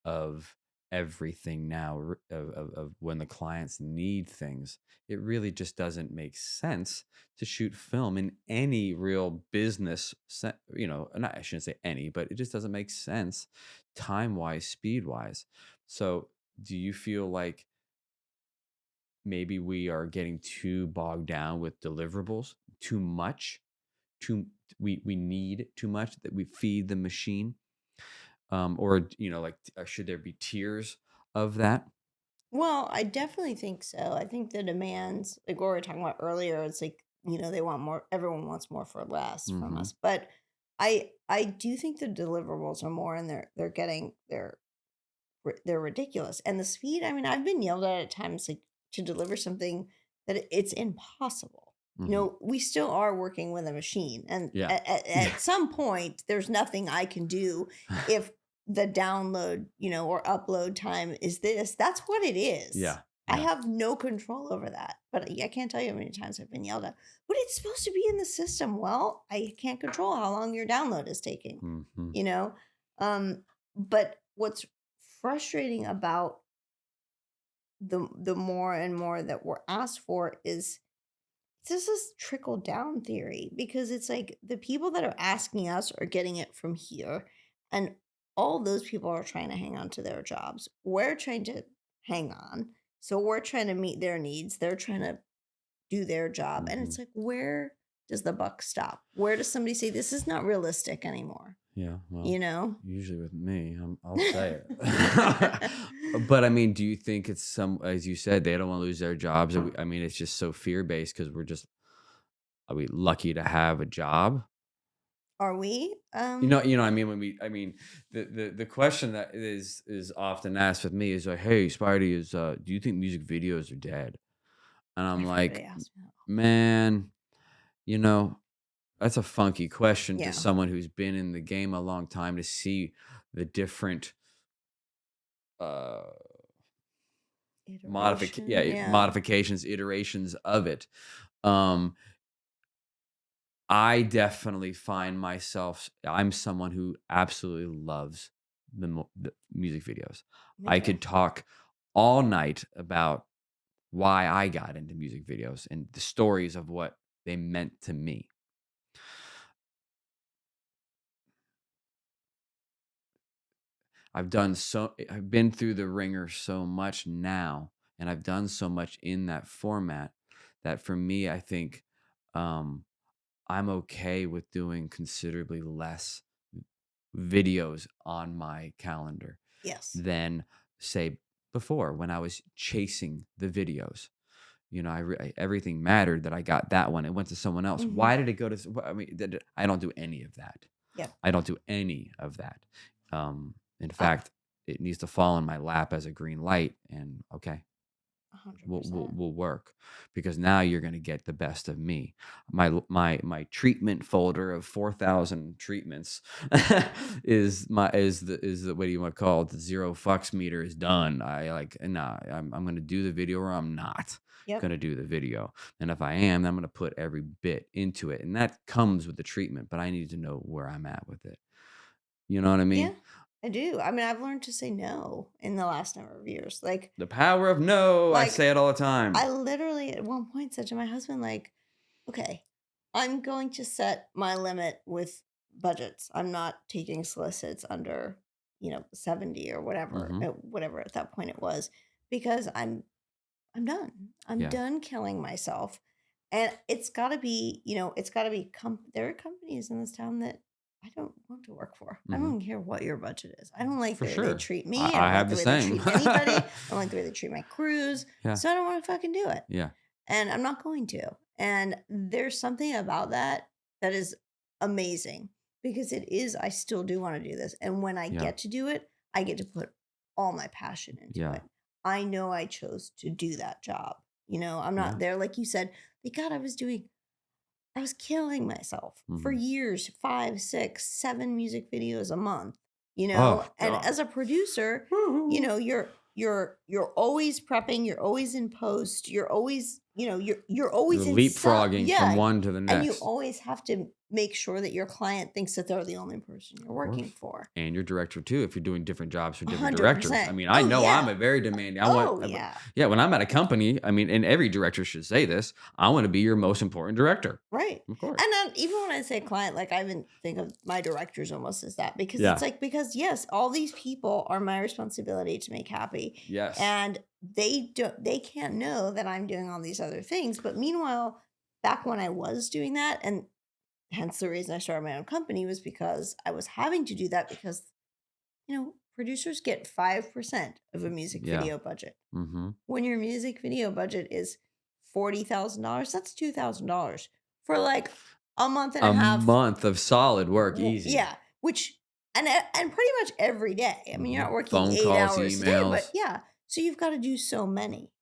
of everything now, of when the clients need things, it really just doesn't make sense to shoot film in any real business not, I shouldn't say any, but it just doesn't make sense time wise, speed wise. So do you feel like maybe we are getting too bogged down with deliverables, too much, too we need too much, that we feed the machine? Or, like, should there be tiers of that? Well, I definitely think so. I think the demands, like what we were talking about earlier, it's like, they want more, everyone wants more for less from Hmm. us. But I do think the deliverables are more, and they're ridiculous. And the speed, I mean, I've been yelled at times, like, to deliver something that it's impossible. Hmm. We still are working with a machine, and Yeah. Yeah. at some point there's nothing I can do if the download, or upload time is this. That's what it is. Yeah. I Yeah. have no control over that. But I can't tell you how many times I've been yelled at. But it's supposed to be in the system. Well, I can't control how long your download is taking, Hmm. you know? But what's frustrating about the more and more that we're asked for is this is trickle down theory, because it's like the people that are asking us are getting it from here, and all those people are trying to hang on to their jobs. We're trying to hang on, so we're trying to meet their needs. They're trying to do their job, and Hmm. it's like, where does the buck stop? Where does somebody say this is not realistic anymore? Yeah. Well, You know? usually with me, I'll say it. But I mean, do you think it's as you said, they don't want to lose their jobs? I mean, it's just so fear based because are we lucky to have a job? Are we? I mean, I mean, the question that is often asked with me is like, "Hey, Spidey, do you think music videos are dead?" And I'm Everybody like, asks me that. "Man, you know, that's a funky question to Yeah. someone who's been in the game a long time to see the different uh Iteration. Yeah. modifications, iterations of it." Um, I definitely find I'm someone who absolutely loves the music videos. Me I too. could talk all night about why I got into music videos and the stories of what they meant to me. I've been through the ringer so much now, and I've done so much in that format that for me, I think um, I'm okay with doing considerably less videos on my calendar Yes. than, say, before when I was chasing the videos. Everything mattered that I got that one. It went to someone else. Mhm. Why did it go to? I mean, I don't do any of that. Yep. I don't do any of that. In Uh, fact, it needs to fall in my lap as a green light, and okay, will will 100%. will work because now you're going to get the best of me. My treatment folder of 4,000 treatments is the what do you want to call it? The zero fucks meter is done. I like nah. I'm going to do the video or I'm not Yep. going to do the video. And if I am, I'm going to put every bit into it, and that comes with the treatment. But I need to know where I'm at with it. You know what I Yeah, mean? I do. I mean, I've learned to say no in the last number of years. The power of no. I Like say it all the I time. literally at one point said to my husband, like, okay, I'm going to set my limit with budgets. I'm not taking solicits under, 70 or whatever, Hmm. whatever at that point it was, because I'm done. I'm Yeah. done killing myself. And it's got to be, it's got to be there are companies in this town that I don't want to work for. I Hmm. don't care what your budget is. I don't like For the way they sure. treat me. I I don't like have the the way they same. treat anybody. I don't like the way they treat my crews. Yeah. So I don't want to fucking do it. Yeah. And I'm not going to. And there's something about that that is amazing, because I still do want to do this. And when I Yeah. get to do it, I get to put all my passion into Yeah. it. I know I chose to do that job. I'm not Yeah. there, like you said, like, God, I was killing myself for Mhm. years, 5, 6, 7 music videos a month, Oh, and God. as a producer, Woo-hoo. you're always prepping, you're always in post, you're always, you're always You're in some, leapfrogging from yeah, one to the and you next. always have to make sure that your client thinks that they're the only person you're Of working course. for. And your director too, if you're doing different jobs for different directors. I 100%. mean, I Oh, know I'm yeah. a very demanding. Oh, yeah. Yeah, when I'm at a company, I mean, and every director should say this, I want to be your most important director. Right. Of course. And then even when I say client, like, I even think of my directors almost as that, because it's Yeah. like, because yes, all these people are my responsibility to make happy. Yes. And they can't know that I'm doing all these other things. But meanwhile, back when I was doing that, and hence the reason I started my own company, was because I was having to do that, because producers get 5% of a music Yeah. video budget. Mm-hmm. When your music video budget is $40,000, that's $2,000 for like a month and a A half. month of solid work, easy. Yeah, which and pretty much every day. I mean, you're Mm-hmm. not working Phone 8 calls, hours a day, but emails. yeah. So you've got to do so many,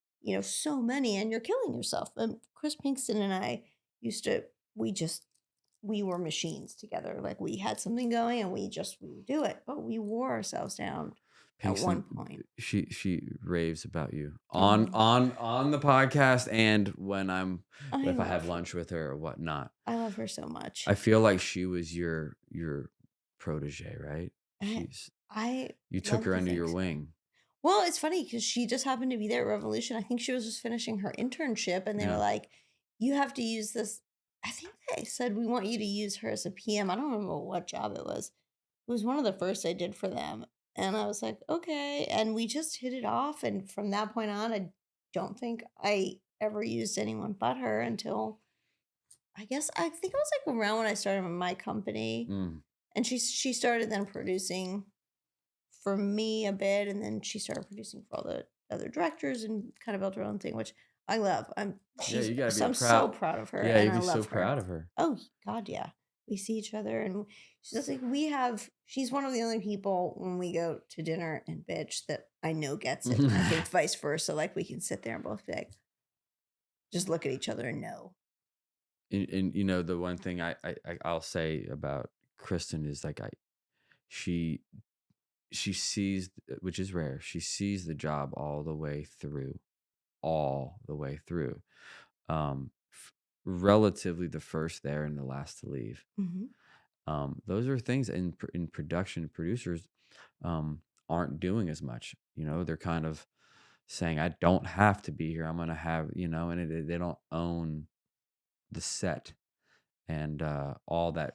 so many, and you're killing yourself. Chris Pinkston and I used to we were machines together. Like we had something going and we would do it, but we wore ourselves down at Pinkston, one point. she raves about you on Oh, on the podcast and I if I have love lunch with her or whatnot. I love her so much. I feel like she was your protege, right? I She's I You took love her to under think your so. wing. Well, it's funny because she just happened to be there at Revolution. I think she was just finishing her internship, and they were Yeah. like, "You have to use this." I think they said, "We want you to use her as a PM." I don't remember what job it was. It was one of the first I did for them, and I was like, "Okay." And we just hit it off, and from that point on, I don't think I ever used anyone but her until I think it was like around when I started my company, Mm. and she started then producing for me a bit, and then she started producing for all the other directors and kind of built her own thing, which I love. Yeah, you gotta be So a I'm so proud. proud of her, Yeah, and you'd I be so love her. proud of her. Oh God, yeah. We see each other, and she's just like she's one of the only people when we go to dinner and bitch that I know gets it, and I think vice versa. Like we can sit there and both be like, just look at each other and know. And the one thing I'll say about Kristen is like she she sees, which is rare. She sees the job all the way through. Relatively the first there and the last to leave. Hmm. Those are things in production. Producers aren't doing as much. They're kind of saying, "I don't have to be here. I'm gonna have," and they don't own the set and all that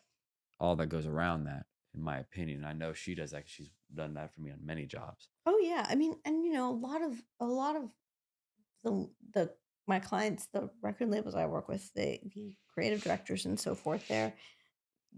goes around that. In my opinion, I know she does that. 'Cause she's done that for me on many jobs. Oh yeah, I mean, and a lot of the my clients, the record labels I work with, the creative directors and so forth there,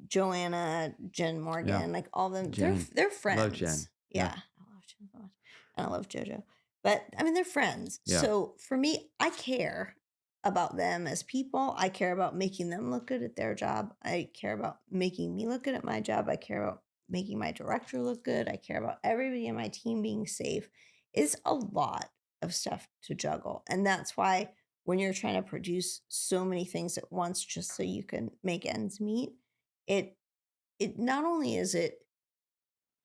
Joanna, Jen Yeah, Morgan, like all of them, Jen, they're love Jen. friends. Yeah, Yeah, I love Jen so much, and I love JoJo. But I mean, they're friends. yeah, So for me, I care about them as people. I care about making them look good at their job. I care about making me look good at my job. I care about making my director look good. I care about everybody in my team being safe. It's a lot of stuff to juggle, and that's why when you're trying to produce so many things at once just so you can make ends meet, it it not only is it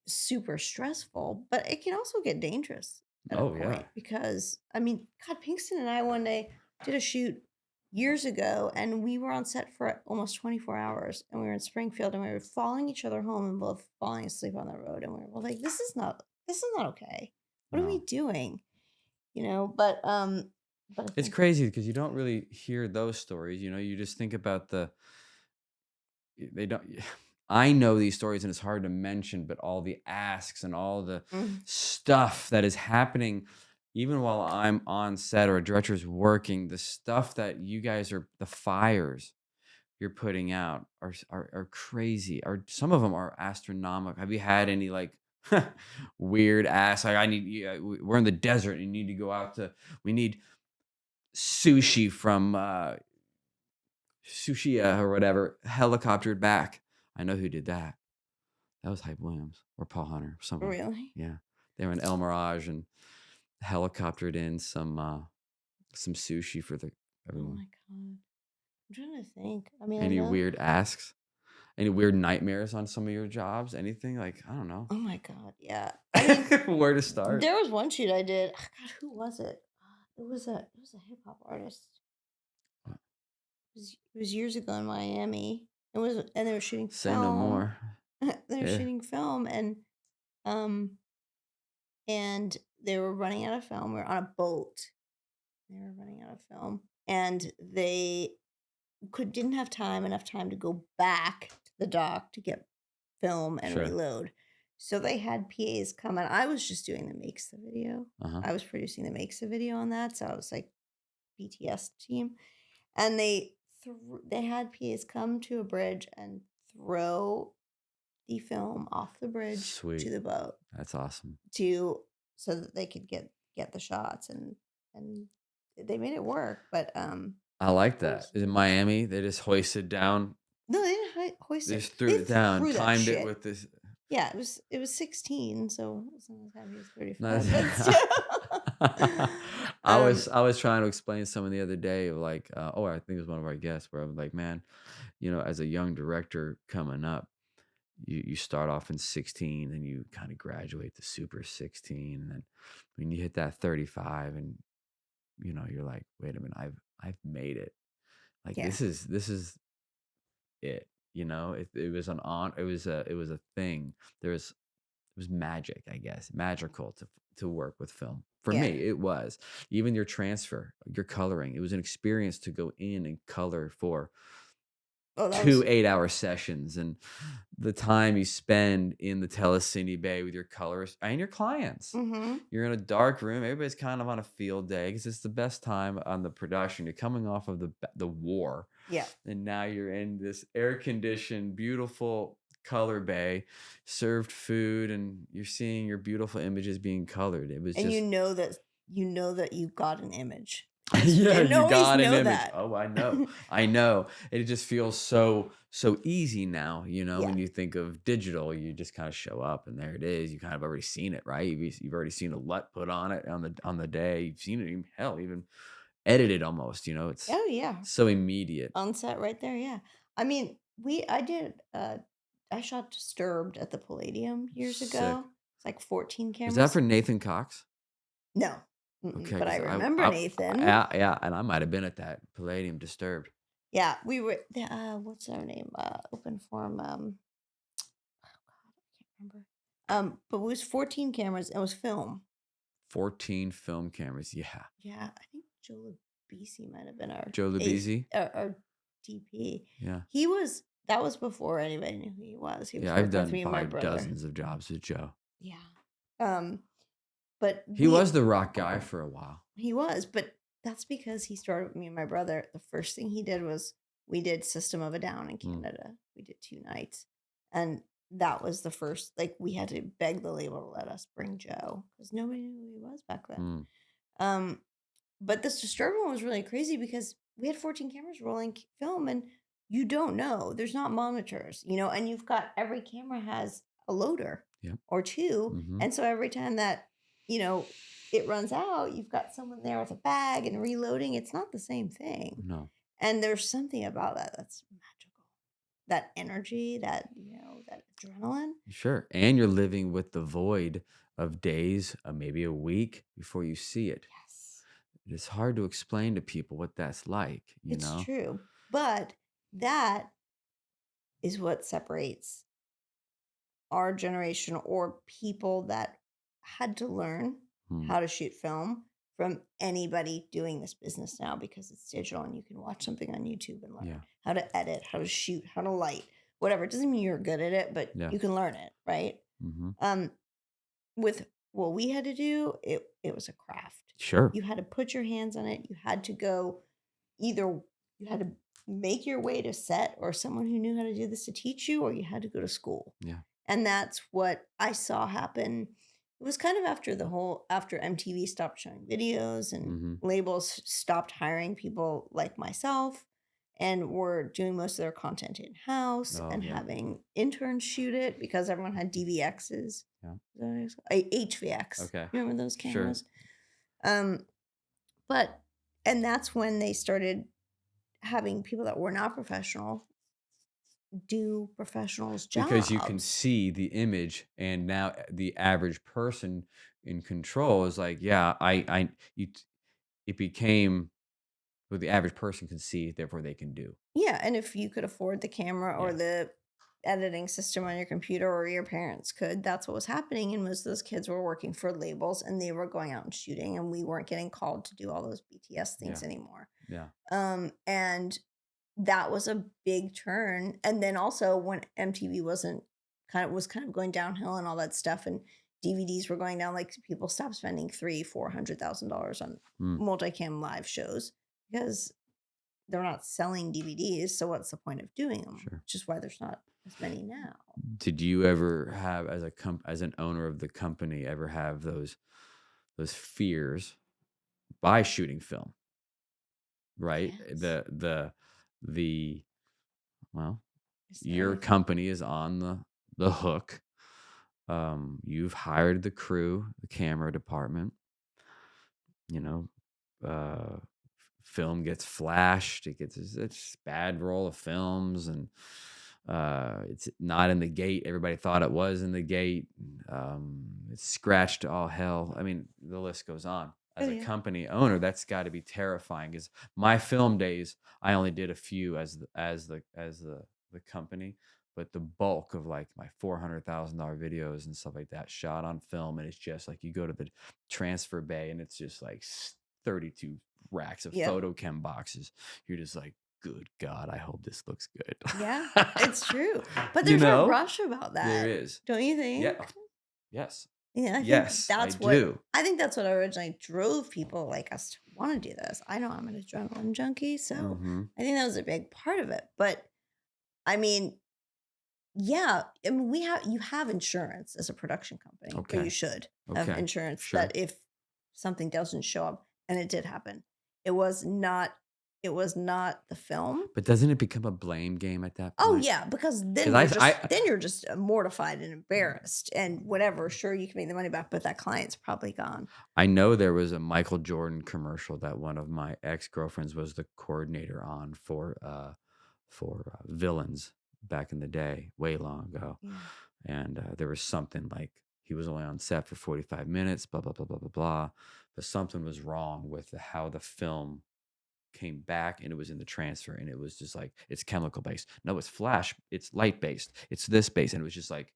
super stressful, but it can also get dangerous at a oh yeah, point because I mean, God, Pinkston and I one day did a shoot years ago and we were on set for almost 24 hours and we were in Springfield and we were following each other home and both falling asleep on the road and we were both like, this is not okay. What are we no. doing? But I It's think crazy because you don't really hear those stories. You just think about they don't. I know these stories and it's hard to mention, but all the asks and all the mm, stuff that is happening, even while I'm on set or a director's working, the stuff that you guys the fires you're putting out are crazy. Or some of them are astronomical. Have you had any like weird ass? Like we're in the desert and you need to go out we need sushi from Sushia or whatever, helicoptered back. I know who did that. That was Hype Williams or Paul Hunter, someone. really? Yeah, they were in El Mirage and helicoptered in some sushi for the Oh everyone. my God. I'm trying to think. I mean, I Any know. weird asks? Any weird nightmares on some of your jobs? Anything like I don't know. Oh my God. Yeah. I mean, Where to start? there was one shoot I did. Oh God, who was it? It was a hip hop artist. It was years ago in Miami. And they were shooting Say no film. more. They were Yeah, shooting film, um and they were running out of film. We were on a boat. They were running out of film, and they could didn't have enough time to go back to the dock to get film and sure. reload. So they had PAs come, and I was just doing the makes the video. Uh huh. I was producing the makes the video on that, so I was like BTS team, and they had PAs come to a bridge and throw the film off the bridge to Sweet. the boat That's awesome. so that they could get the shots, and they made it work. But I like it that. was In Miami, they just hoisted down, no, they didn't hoist they it. just threw They it down, threw that timed it shit. with this. Yeah, it was 16, so it wasn't as heavy as Nice. 35, but still. I was trying to explain something the other day of like, oh, I think it was one of our guests where I was like, man, as a young director coming up, you start off in 16 and you kind of graduate to super 16. And then when you hit that 35 and, you're like, wait a minute, I've made it. Like Yeah. this is it. It was it was a thing. It was magic, I guess, magical to work with film. For Yeah. me, it was. Even your transfer, your coloring, it was an experience to go in and color for Oh, that two was 8-hour sessions, and the time you spend in the telecine bay with your colors and your clients. mhm. You're in a dark room. Everybody's kind of on a field day because it's the best time on the production. You're coming off of the war, Yeah. and now you're in this air conditioned, beautiful color bay, served food, and you're seeing your beautiful images being colored. It was And just you know that you got an image. Because you yeah, didn't you always got an know image. that. Oh, I know. I know. It just feels so easy now, Yeah. when you think of digital, you just kind of show up and there it is. You kind of already seen it, right? You've already seen a LUT put on it on the day. You've seen it hell, even edited almost, it's Oh, yeah. so immediate. On set right there, yeah. I mean, I did, I shot Disturbed at the Palladium years Sick. ago. It's like 14 Was that cameras. for Nathan Cox? No. Okay, But I because remember Nathan. yeah, yeah, and I might have been at that Palladium Disturbed. Yeah, we were what's our name? Open forum, oh god, I can't remember. But it was 14 cameras, and it was film. 14 film cameras. Yeah. Yeah, I think Joe Labisi might have been our Joe Labisi. our DP. Yeah. That was before anybody knew who he was. He was Yeah, I've working with done me and my probably brother. dozens of jobs with Joe. Yeah. Um, but He was the rock guy for a while. he was, but that's because he started with me and my brother. The first thing he did was we did System of a Down in Mm, Canada. We did 2 nights. And that was the first, like, we had to beg the label to let us bring Joe because nobody knew who he was back then. mm, Um, but this Disturbed one was really crazy because we had 14 cameras rolling film, and you don't know. There's not monitors, and you've got every camera has a loader yep. or two. Hmm. And so every time that, you know, it runs out, you've got someone there with a bag and reloading. It's not the same thing. No. And there's something about that that's magical. That energy, that adrenaline. Sure. And you're living with the void of days, maybe a week before you see it. Yes. It's hard to explain to people what that's like, It's true. But that is what separates our generation or people that had to learn Hmm. how to shoot film from anybody doing this business now because it's digital and you can watch something on YouTube and learn Yeah. how to edit, how to shoot, how to light, whatever. It doesn't mean you're good at it, but Yeah. you can learn it, right? Hmm. Um, with what we had to do, it was a craft. Sure. You had to put your hands on it. You had to go either you had to make your way to set or someone who knew how to do this to teach you, or you had to go to school. Yeah. And that's what I saw happen. It was kind of after MTV stopped showing videos and Hmm. labels stopped hiring people like myself and were doing most of their content in house Oh, and yeah. having interns shoot it because everyone had DVXs. Yeah. Is that what it's called? HVX. Okay. You remember those Sure. cameras? Um, but and that's when they started having people that were not professional do professionals' Because you can jobs. see the image, and now the average person in control is like, yeah, it became what the average person can see, therefore they can do. Yeah, and if you could afford the camera or Yeah. the editing system on your computer or your parents could, that's what was happening. And most of those kids were working for labels and they were going out and shooting, and we weren't getting called to do all those BTS things Yeah. anymore. Yeah. And that was a big turn. And then also when MTV was kind of going downhill and all that stuff, and DVDs were going down, like people stopped spending $300,000-400,000 on Mm. multicam live shows because they're not selling DVDs, so what's the point of doing them? Sure. Which is why there's not as many now. Did you ever have, as an owner of the company, ever have those fears by shooting film, right? Yes. The well, Is your there? company is on the hook. You've hired the crew, the camera department, you know, film gets flashed. It gets it's bad roll of films, and it's not in the gate. Everybody thought it was in the gate. It's scratched to all hell. I mean, the list goes on. Oh As a yeah. company owner, that's got to be terrifying. Because my film days, I only did a few as the company, but the bulk of like my $400,000 videos and stuff like that shot on film, and it's just like you go to the transfer bay, and it's just like 32 racks of Yep. photo chem boxes. You're just like, good God, I hope this looks good. Yeah. It's true. But You there's a know, rush about there that. is. Don't you Yeah. think? Yes. Yeah, Yes, I do. I think that's what originally drove people like us to want to do this. I know I'm an adrenaline junkie, so Hmm. I think that was a big part of it. But I mean, yeah, I mean, you have insurance as a production company, or you Okay. should have Okay. insurance that Sure. if something doesn't show up, and it did happen, it was not it was not the film. But doesn't it become a blame game at that Oh point? yeah, because Because I then you're just mortified and embarrassed and whatever. Sure, you can make the money back, but that client's probably gone. I know there was a Michael Jordan commercial that one of my ex-girlfriends was the coordinator on for villains back in the day, way long ago. Yeah. And there was something like he was only on set for 45 minutes, blah blah blah blah blah blah. But something was wrong with how the film came back, and it was in the transfer, and it was just like it's chemical based. No, it's flash, it's light based, it's this based, and it was just like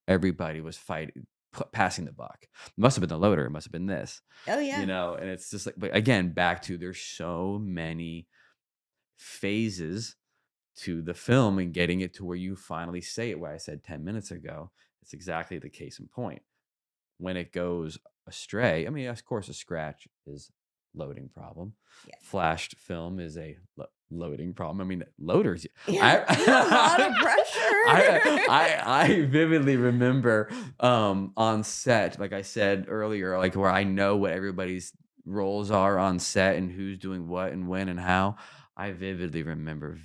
everybody was fighting, passing the buck. It must have been the loader. It must have been this, Oh yeah. and it's just like, but again, back to there's so many phases to the film and getting it to where you finally say it. Where I said 10 minutes ago, it's exactly the case in point. When it goes astray, I mean, of course, a scratch is loading problem. Yeah. Flashed film is a loading problem. I mean, loaders. Yeah. I You have a lot of pressure. I vividly remember on set, like I said earlier, like where I know what everybody's roles are on set and who's doing what and when and how. I vividly remember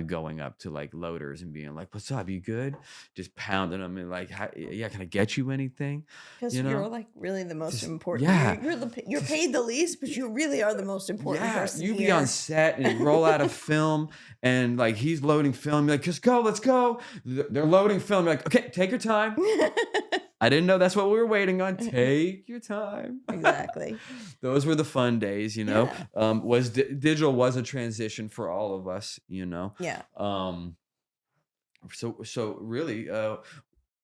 going up to like loaders and being like, "What's up? You good?" Just pounding them and like, "Yeah, can I get you anything?" Because You you're know, like really the most just important. yeah, You're just paid the least, but you really are the most important yeah. person You be on here. set and roll out of film, and like he's loading film. You're like, "Just go, let's go." They're loading film. You're like, "Okay, take your time." I didn't know that's what we were waiting on. Take your time. Exactly. Those were the fun days, Yeah. Digital was a transition for all of us, Yeah. Um, so really,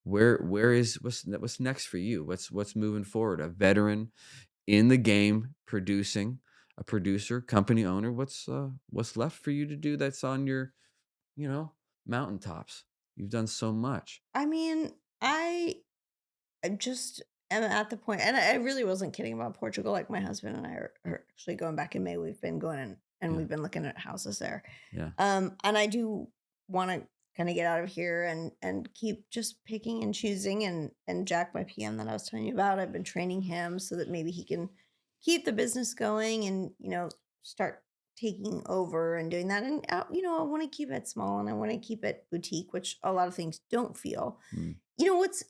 where is what's next for you? What's moving forward? A veteran in the game, producing, a producer, company owner. What's left for you to do that's on your, you know, mountaintops? You've done so much. I mean, I just am at the point, and I really wasn't kidding about Portugal. Like my husband and I are actually going back in May. We've been going in, and Yeah, we've been looking at houses there. yeah. And I do want to kind of get out of here and keep just picking and choosing. And Jack, my PM that I was telling you about, I've been training him so that maybe he can keep the business going and start taking over and doing that. And I want to keep it small and I want to keep it boutique, which a lot of things don't feel. Mm.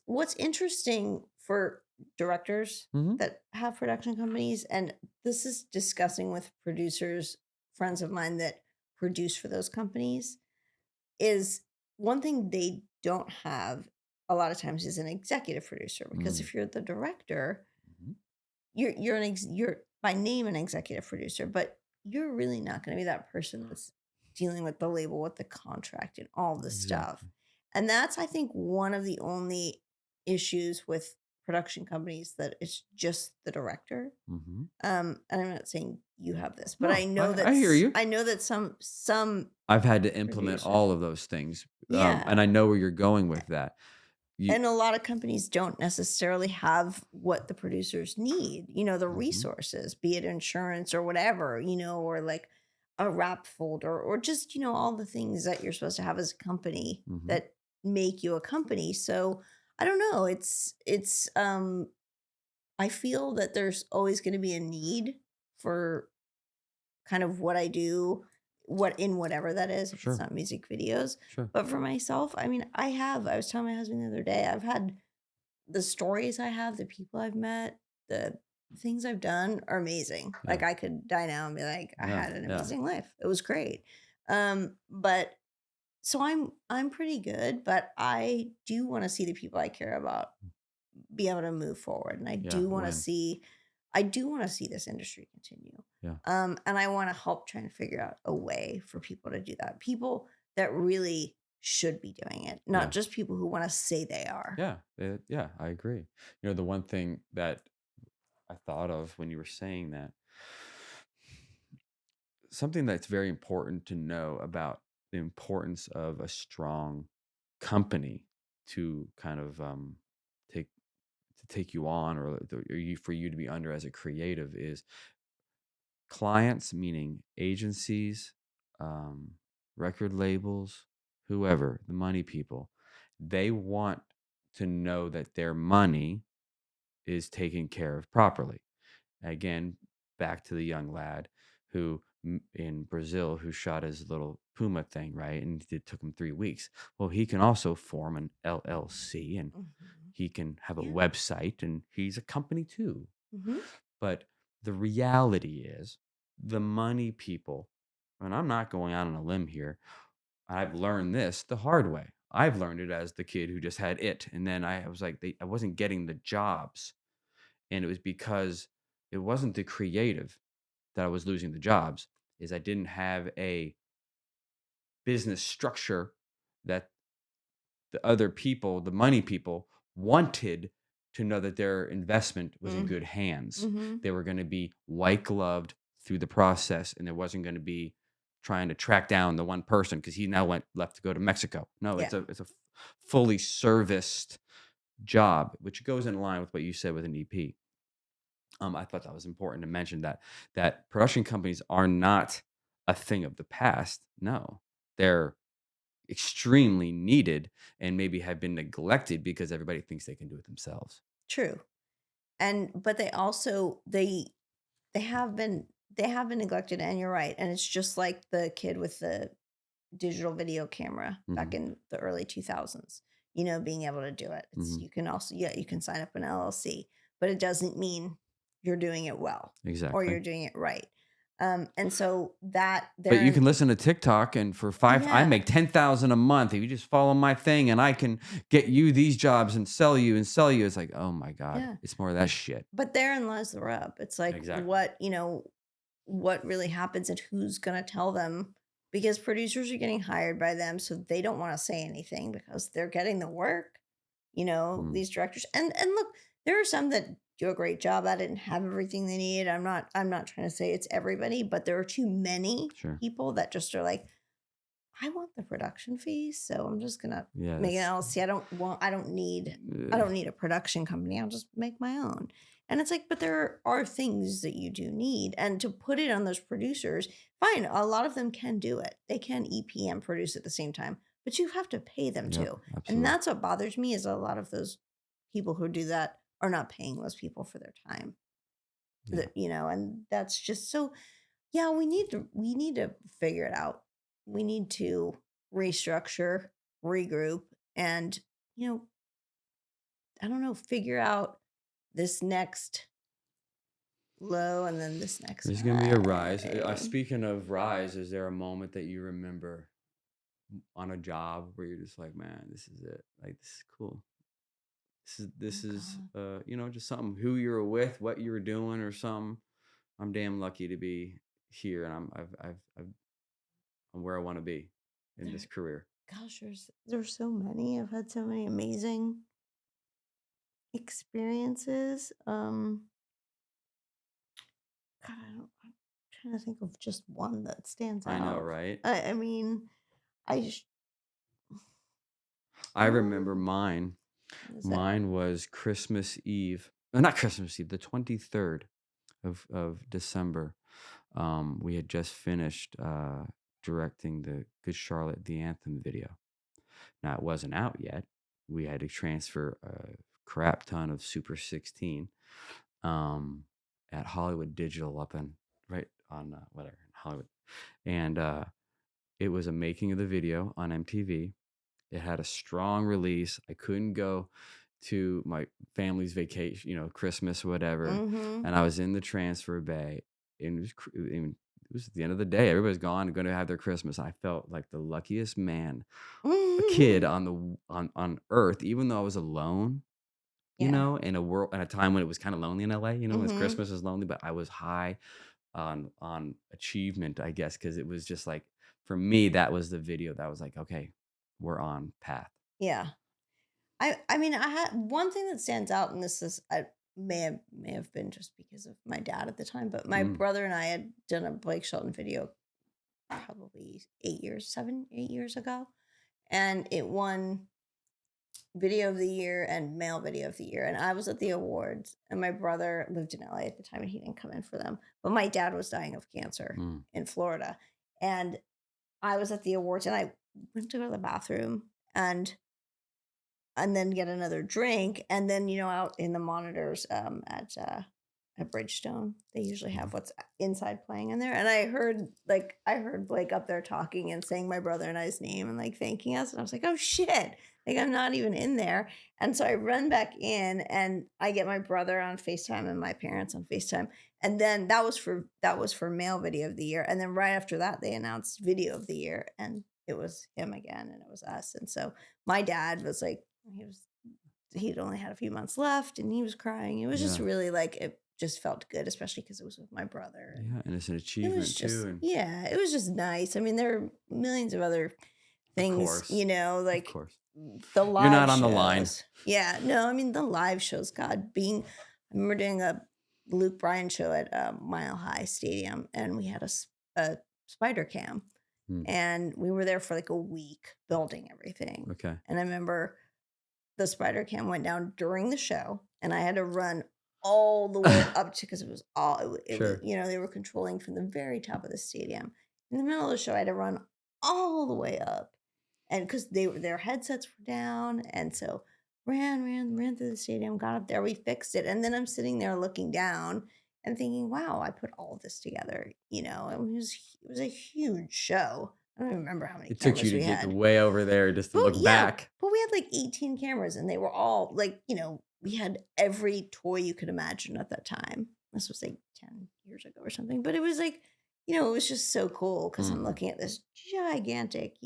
What's interesting for directors Hmm. that have production companies, and this is discussing with producers, friends of mine that produce for those companies, is one thing they don't have a lot of times is an executive producer. Because Mm. if you're the director, Mhm. you're by name an executive producer, but you're really not going to be that person that's dealing with the label, with the contract, and all the stuff. Exactly. And that's, I think, one of the only issues with production companies, that it's just the director. Hmm. And I'm not saying you have this, but No, I hear you. I know that some I've had to implement producers, all of those things, and yeah, I know where you're going with that. You, and a lot of companies don't necessarily have what the producers need, the Mhm. resources, be it insurance or whatever, or like a wrap folder or just, all the things that you're supposed to have as a company Hmm. that make you a company. So I don't know. I feel that there's always going to be a need for kind of what I do, whatever that is, if it's Sure, not music videos. sure. But for myself, I mean, I was telling my husband the other day, I've had the stories I have, the people I've met, the things I've done are amazing. Yeah, Like I could die now and be like, I yeah, had an yeah, amazing life. It was great. But so I'm pretty good, but I do want to see the people I care about be able to move forward. And yeah. When, I do want to see this industry continue. yeah, And I want to help try and figure out a way for people to do that. People that really should be doing it, not yeah, just people who want to say they are. yeah, yeah. I agree. The one thing that I thought of when you were saying that, something that's very important to know about the importance of a strong company to kind of take take you on, or you for you to be under as a creative, is clients, meaning agencies, um, record labels, whoever, the money people. They want to know that their money is taken care of properly. Again, back to the young lad in Brazil who shot his little Puma thing, right? And it took him 3 weeks. Well, he can also form an LLC, and Mhm. he can have a Yeah. website, and he's a company too. Mhm. But the reality is, the money people, and I'm not going out on a limb here, I've learned this the hard way. I've learned it as the kid who just had it. And then I was like, I wasn't getting the jobs. And it was because it wasn't the creative that I was losing the jobs, is I didn't have a business structure that the other people, the money people, wanted to know that their investment was in Mm. good hands. Mhm. They were going to be white gloved through the process, and there wasn't going to be trying to track down the one person because he now went left to go to Mexico. No, Yeah. it's a fully serviced job, which goes in line with what you said with an EP. I thought that was important to mention, that production companies are not a thing of the past. No, they're extremely needed, and maybe have been neglected because everybody thinks they can do it themselves. True. And but they also they have been they have been neglected, and you're right. And it's just like the kid with the digital video camera back Hmm. in the early 2000s, being able to do it. It's Hmm. you can also yeah, you can sign up an LLC, but it doesn't mean you're doing it well or Exactly. you're doing it right. And so that But you therein can listen to TikTok, and for I yeah, make 10,000 a month if you just follow my thing, and I can get you these jobs and sell you and sell you. It's like, oh my God, yeah. it's more of that shit. But therein lies the rub. It's like Exactly. what really happens and who's going to tell them because producers are getting hired by them so they don't want to say anything because they're getting the work, Mm, these directors. And look, there are some that do a great job at it and have everything they need. I'm not trying to say it's everybody, but there are too many sure. people that just are like I want the production fees, so I'm just gonna Yeah, make an that's. LLC. I uh, don't need a production company. I'll just make my own. And it's like, but there are things that you do need. And to put it on those producers, fine, a lot of them can do it. They can EP and produce at the same time, but you have to pay them Yep, too. And absolutely. that's what bothers me is a lot of those people who do that are not paying those people for their time. Yeah. And that's just so yeah, we need to figure it out. We need to restructure, regroup, and, you know, I don't know, figure out this next low and then this next There's gonna be a rise. high. Speaking of rise, is there a moment that you remember on a job where you're just like, man, this is it. Like, this is cool. Oh This is god. just something, who you were with, what you were doing, or something. I'm damn lucky to be here, and I'm where I want to be in this There career. gosh, there's so many. I've had so many amazing experiences. God, I'm trying to think of just one that stands I know, out. right? I mean, I just I remember mine. what is that? Mine was Christmas Eve. Not Christmas Eve, the 23rd of December. We had just finished directing the Good Charlotte the Anthem video. Now it wasn't out yet. We had to transfer a crap ton of Super 16 um, at Hollywood Digital up in right on whatever Hollywood, and it was a making of the video on MTV. It had a strong release. I couldn't go to my family's vacation, Christmas or whatever, Mm-hmm. and I was in the transfer bay. And it was at the end of the day. Everybody's gone, going to have their Christmas. I felt like the luckiest man, a kid on on Earth, even though I was alone. Yeah. In a world, in a time when it was kind of lonely in LA. When Mm-hmm. Christmas was lonely, but I was high on achievement, I guess, because it was just like for me, that was the video that was like, okay, we're on path. Yeah. I mean, I had one thing that stands out, and this is I may have been just because of my dad at the time, but my Mm, brother and I had done a Blake Shelton video probably 8 years, 7, 8 years ago, and it won Video of the Year and Male Video of the Year. And I was at the awards, and my brother lived in LA at the time, and he didn't come in for them. But my dad was dying of cancer mm, in Florida, and I was at the awards, and I went to go to the bathroom, and then get another drink, and then, out in the monitors, at Bridgestone, they usually have mhm. what's inside playing in there, and I heard Blake up there talking and saying my brother and I's name and, like, thanking us, and I was like, "Oh, shit." Like, I'm not even in there, and so I run back in, and I get my brother on FaceTime and my parents on FaceTime, and then that was for Male Video of the Year, and then right after that, they announced Video of the Year, and it was him again, and it was us, and so my dad was like, he'd only had a few months left, and he was crying. It was just Yeah, really like it just felt good, especially because it was with my brother, and yeah, and it's an it was achievement too, just and yeah, it was just nice. I mean, there are millions of other of things, course, of like course, the you're not live on the line. shows. Yeah, no, I mean the live shows. God, I remember doing a Luke Bryan show at Mile High Stadium, and we had a spider cam, Mm, and we were there for like a week building everything. okay, And I remember the spider cam went down during the show, and I had to run all the way up to because it was all it was sure. they were controlling from the very top of the stadium. In the middle of the show, I had to run all the way up, and because their headsets were down, and so ran through the stadium, got up there, we fixed it, and then I'm sitting there looking down and thinking, "Wow, I put all of this together." It was a huge show. I don't even remember how many It took you cameras to we get had. way over there just to But look yeah, back. but we had like 18 cameras, and they were all like, we had every toy you could imagine at that time. This was like 10 years ago or something. But it was like, it was just so cool because I'm Mhm, looking at this gigantic,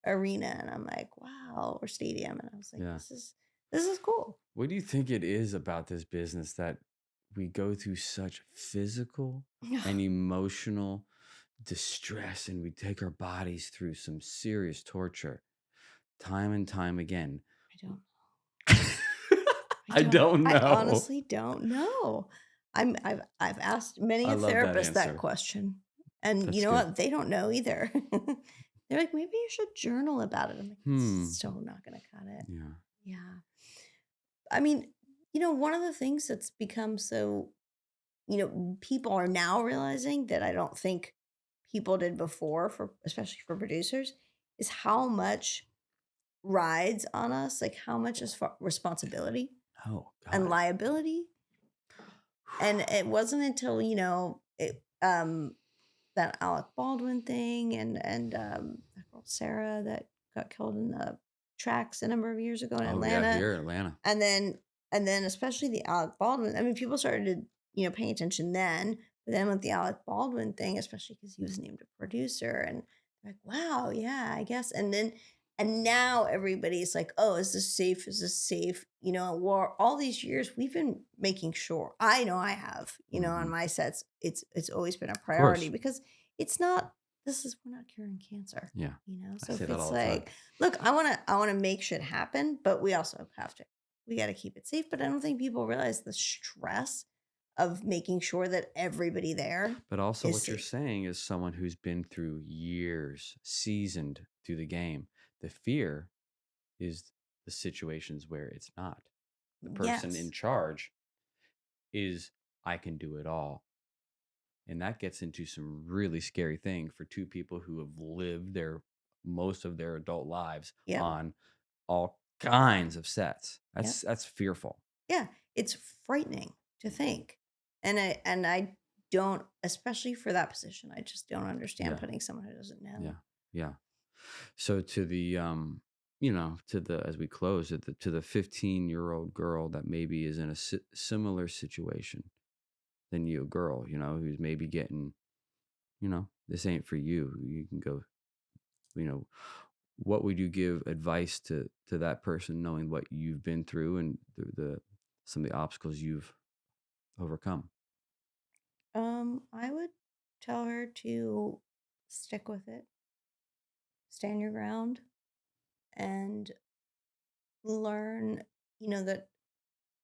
arena, and I'm like, wow, or stadium. And I was like, yeah. this is cool. What do you think it is about this business that we go through such physical and emotional distress, and we take our bodies through some serious torture time and time again? I don't I I don't don't I know. honestly don't know. I've asked many I a love that therapist that answer. question. And you That's know good. what? They don't know either. They're like, maybe you should journal about it. I'm like, Hmm. it's so not gonna cut it. Yeah. Yeah. I mean, one of the things that's become so, people are now realizing that I don't think people did before, for especially for producers, is how much rides on us, like how much is responsibility Oh and God. liability. And it wasn't until, that Alec Baldwin thing, and that girl Sarah that got killed in the tracks a number of years ago in Oh yeah, Atlanta, here in Atlanta. and then especially the Alec Baldwin. I mean, people started to, paying attention then, but then with the Alec Baldwin thing, especially because he was named a producer, and like, wow, yeah, I guess. And now everybody's like, oh, is this safe? Is this safe? War all these years we've been making sure. I know I have, on Hmm. my sets, it's always been a Of priority course. because it's not. We're not curing cancer. Yeah. I So say if that it's all the time. like, look, I wanna make shit happen, but we also have to we gotta keep it safe. But I don't think people realize the stress of making sure that everybody there But also, is what you're safe. saying is someone who's been through years, seasoned through the game. The fear is the situations where it's not. The person in Yes. charge is, I can do it all. And that gets into some really scary thing for two people who have lived most of their adult lives Yep. on all kinds of sets. Yep. That's fearful. Yeah. It's frightening to think. And I don't, especially for that position, I just don't understand Yeah. putting someone who doesn't know. Yeah. Yeah. So to the to the as we close to the 15-year-old girl that maybe is in a similar situation than you, a girl, who's maybe getting, this ain't for you. You can go, you know, what would you give advice to that person, knowing what you've been through and the some of the obstacles you've overcome? I would tell her to stick with it, stand your ground, and learn, that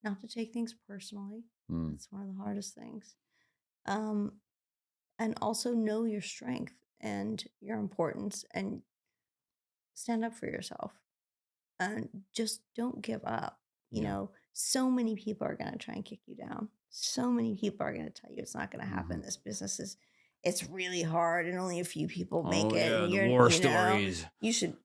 not to take things personally. Mm, That's one of the hardest things. Um, and also know your strength and your importance and stand up for yourself and just don't give up. yeah. So many people are going to try and kick you down. So many people are going to tell you it's not going to Hmm. happen. This business is, it's really hard and only a few people make Oh it. yeah, And the you're, war stories. you should,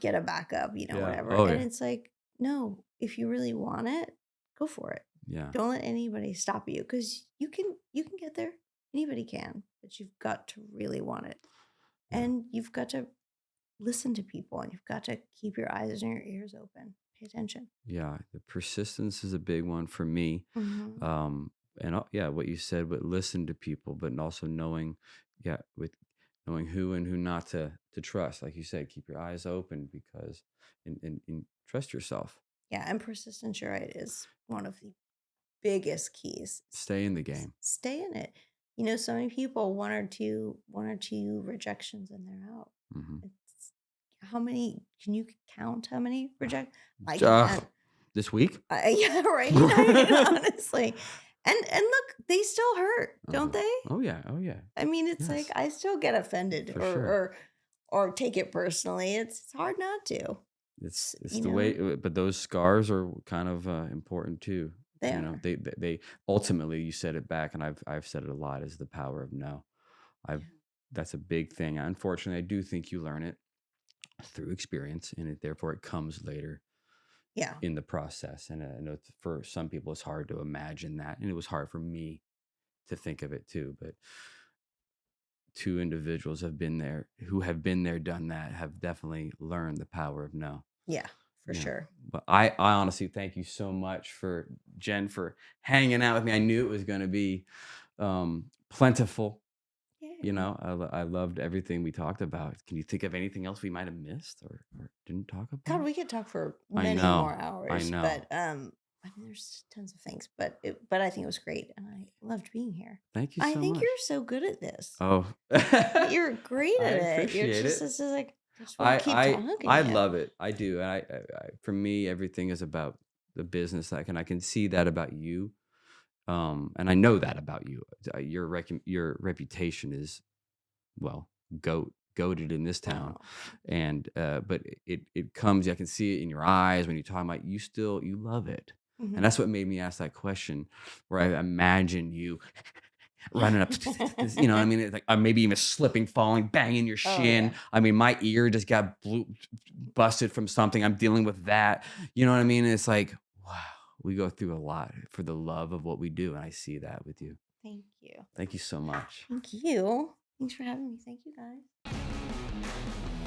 get a backup, Yeah. whatever. Oh And yeah. it's like, no, if you really want it, go for it. Yeah. Don't let anybody stop you because you can get there. Anybody can, but you've got to really want it. Yeah. And you've got to listen to people and you've got to keep your eyes and your ears open. Pay attention. Yeah. The persistence is a big one for me. Mhm. Um, and yeah, what you said, but listen to people, but also knowing, yeah, with knowing who and who not to trust. Like you said, keep your eyes open because and trust yourself. Yeah, and persistence, you're right, is one of the biggest keys. Stay in the game. Stay in it. So many people, one or two rejections and they're out. Hmm. It's how many can you count how many reject? I Uh, can't. this week? Yeah, right. Uh-huh. Honestly. And look, they still hurt, don't they? Oh yeah. Oh yeah. I mean, it's like Yes, I still get offended for or sure. take it personally. It's hard not to. It's the way, but those scars are kind of important too. They are. They ultimately, you said it back, and I've said it a lot, is the power of no. I've Yeah. That's a big thing. Unfortunately, I do think you learn it through experience, and therefore it comes later Yeah. in the process. And I know for some people it's hard to imagine that, and it was hard for me to think of it too. But two individuals who have been there, done that, have definitely learned the power of no. Yeah, for Yeah. sure. But I honestly thank you so much for Jen for hanging out with me. I knew it was going to be plentiful. Yeah. I loved everything we talked about. Can you think of anything else we might have missed or didn't talk God, about? we could talk for I many more know. I hours, know. but I mean, there's tons of things, but I think it was great, and I loved being here. Thank you I so think you're much. so good at this. Oh, You're great I at it. You're appreciate just it. this is like just want I to keep talking I to you. love it. I do. And for me, everything is about the business. I can see that about you. And I know that about you. Your reputation is, well, goated in this town. Oh, thank you. And but it comes, I can see it in your eyes when you talk about, you love it. And Mhm. that's what made me ask that question, where I imagine you running up, I mean, it's like maybe even slipping, falling, banging your Oh yeah. shin. I mean, my ear just got busted from something. I'm dealing with that. You know what I mean? It's like, wow, we go through a lot for the love of what we do. And I see that with you. Thank you. Thank you so much. Thank you. Thanks for having me. Thank you guys.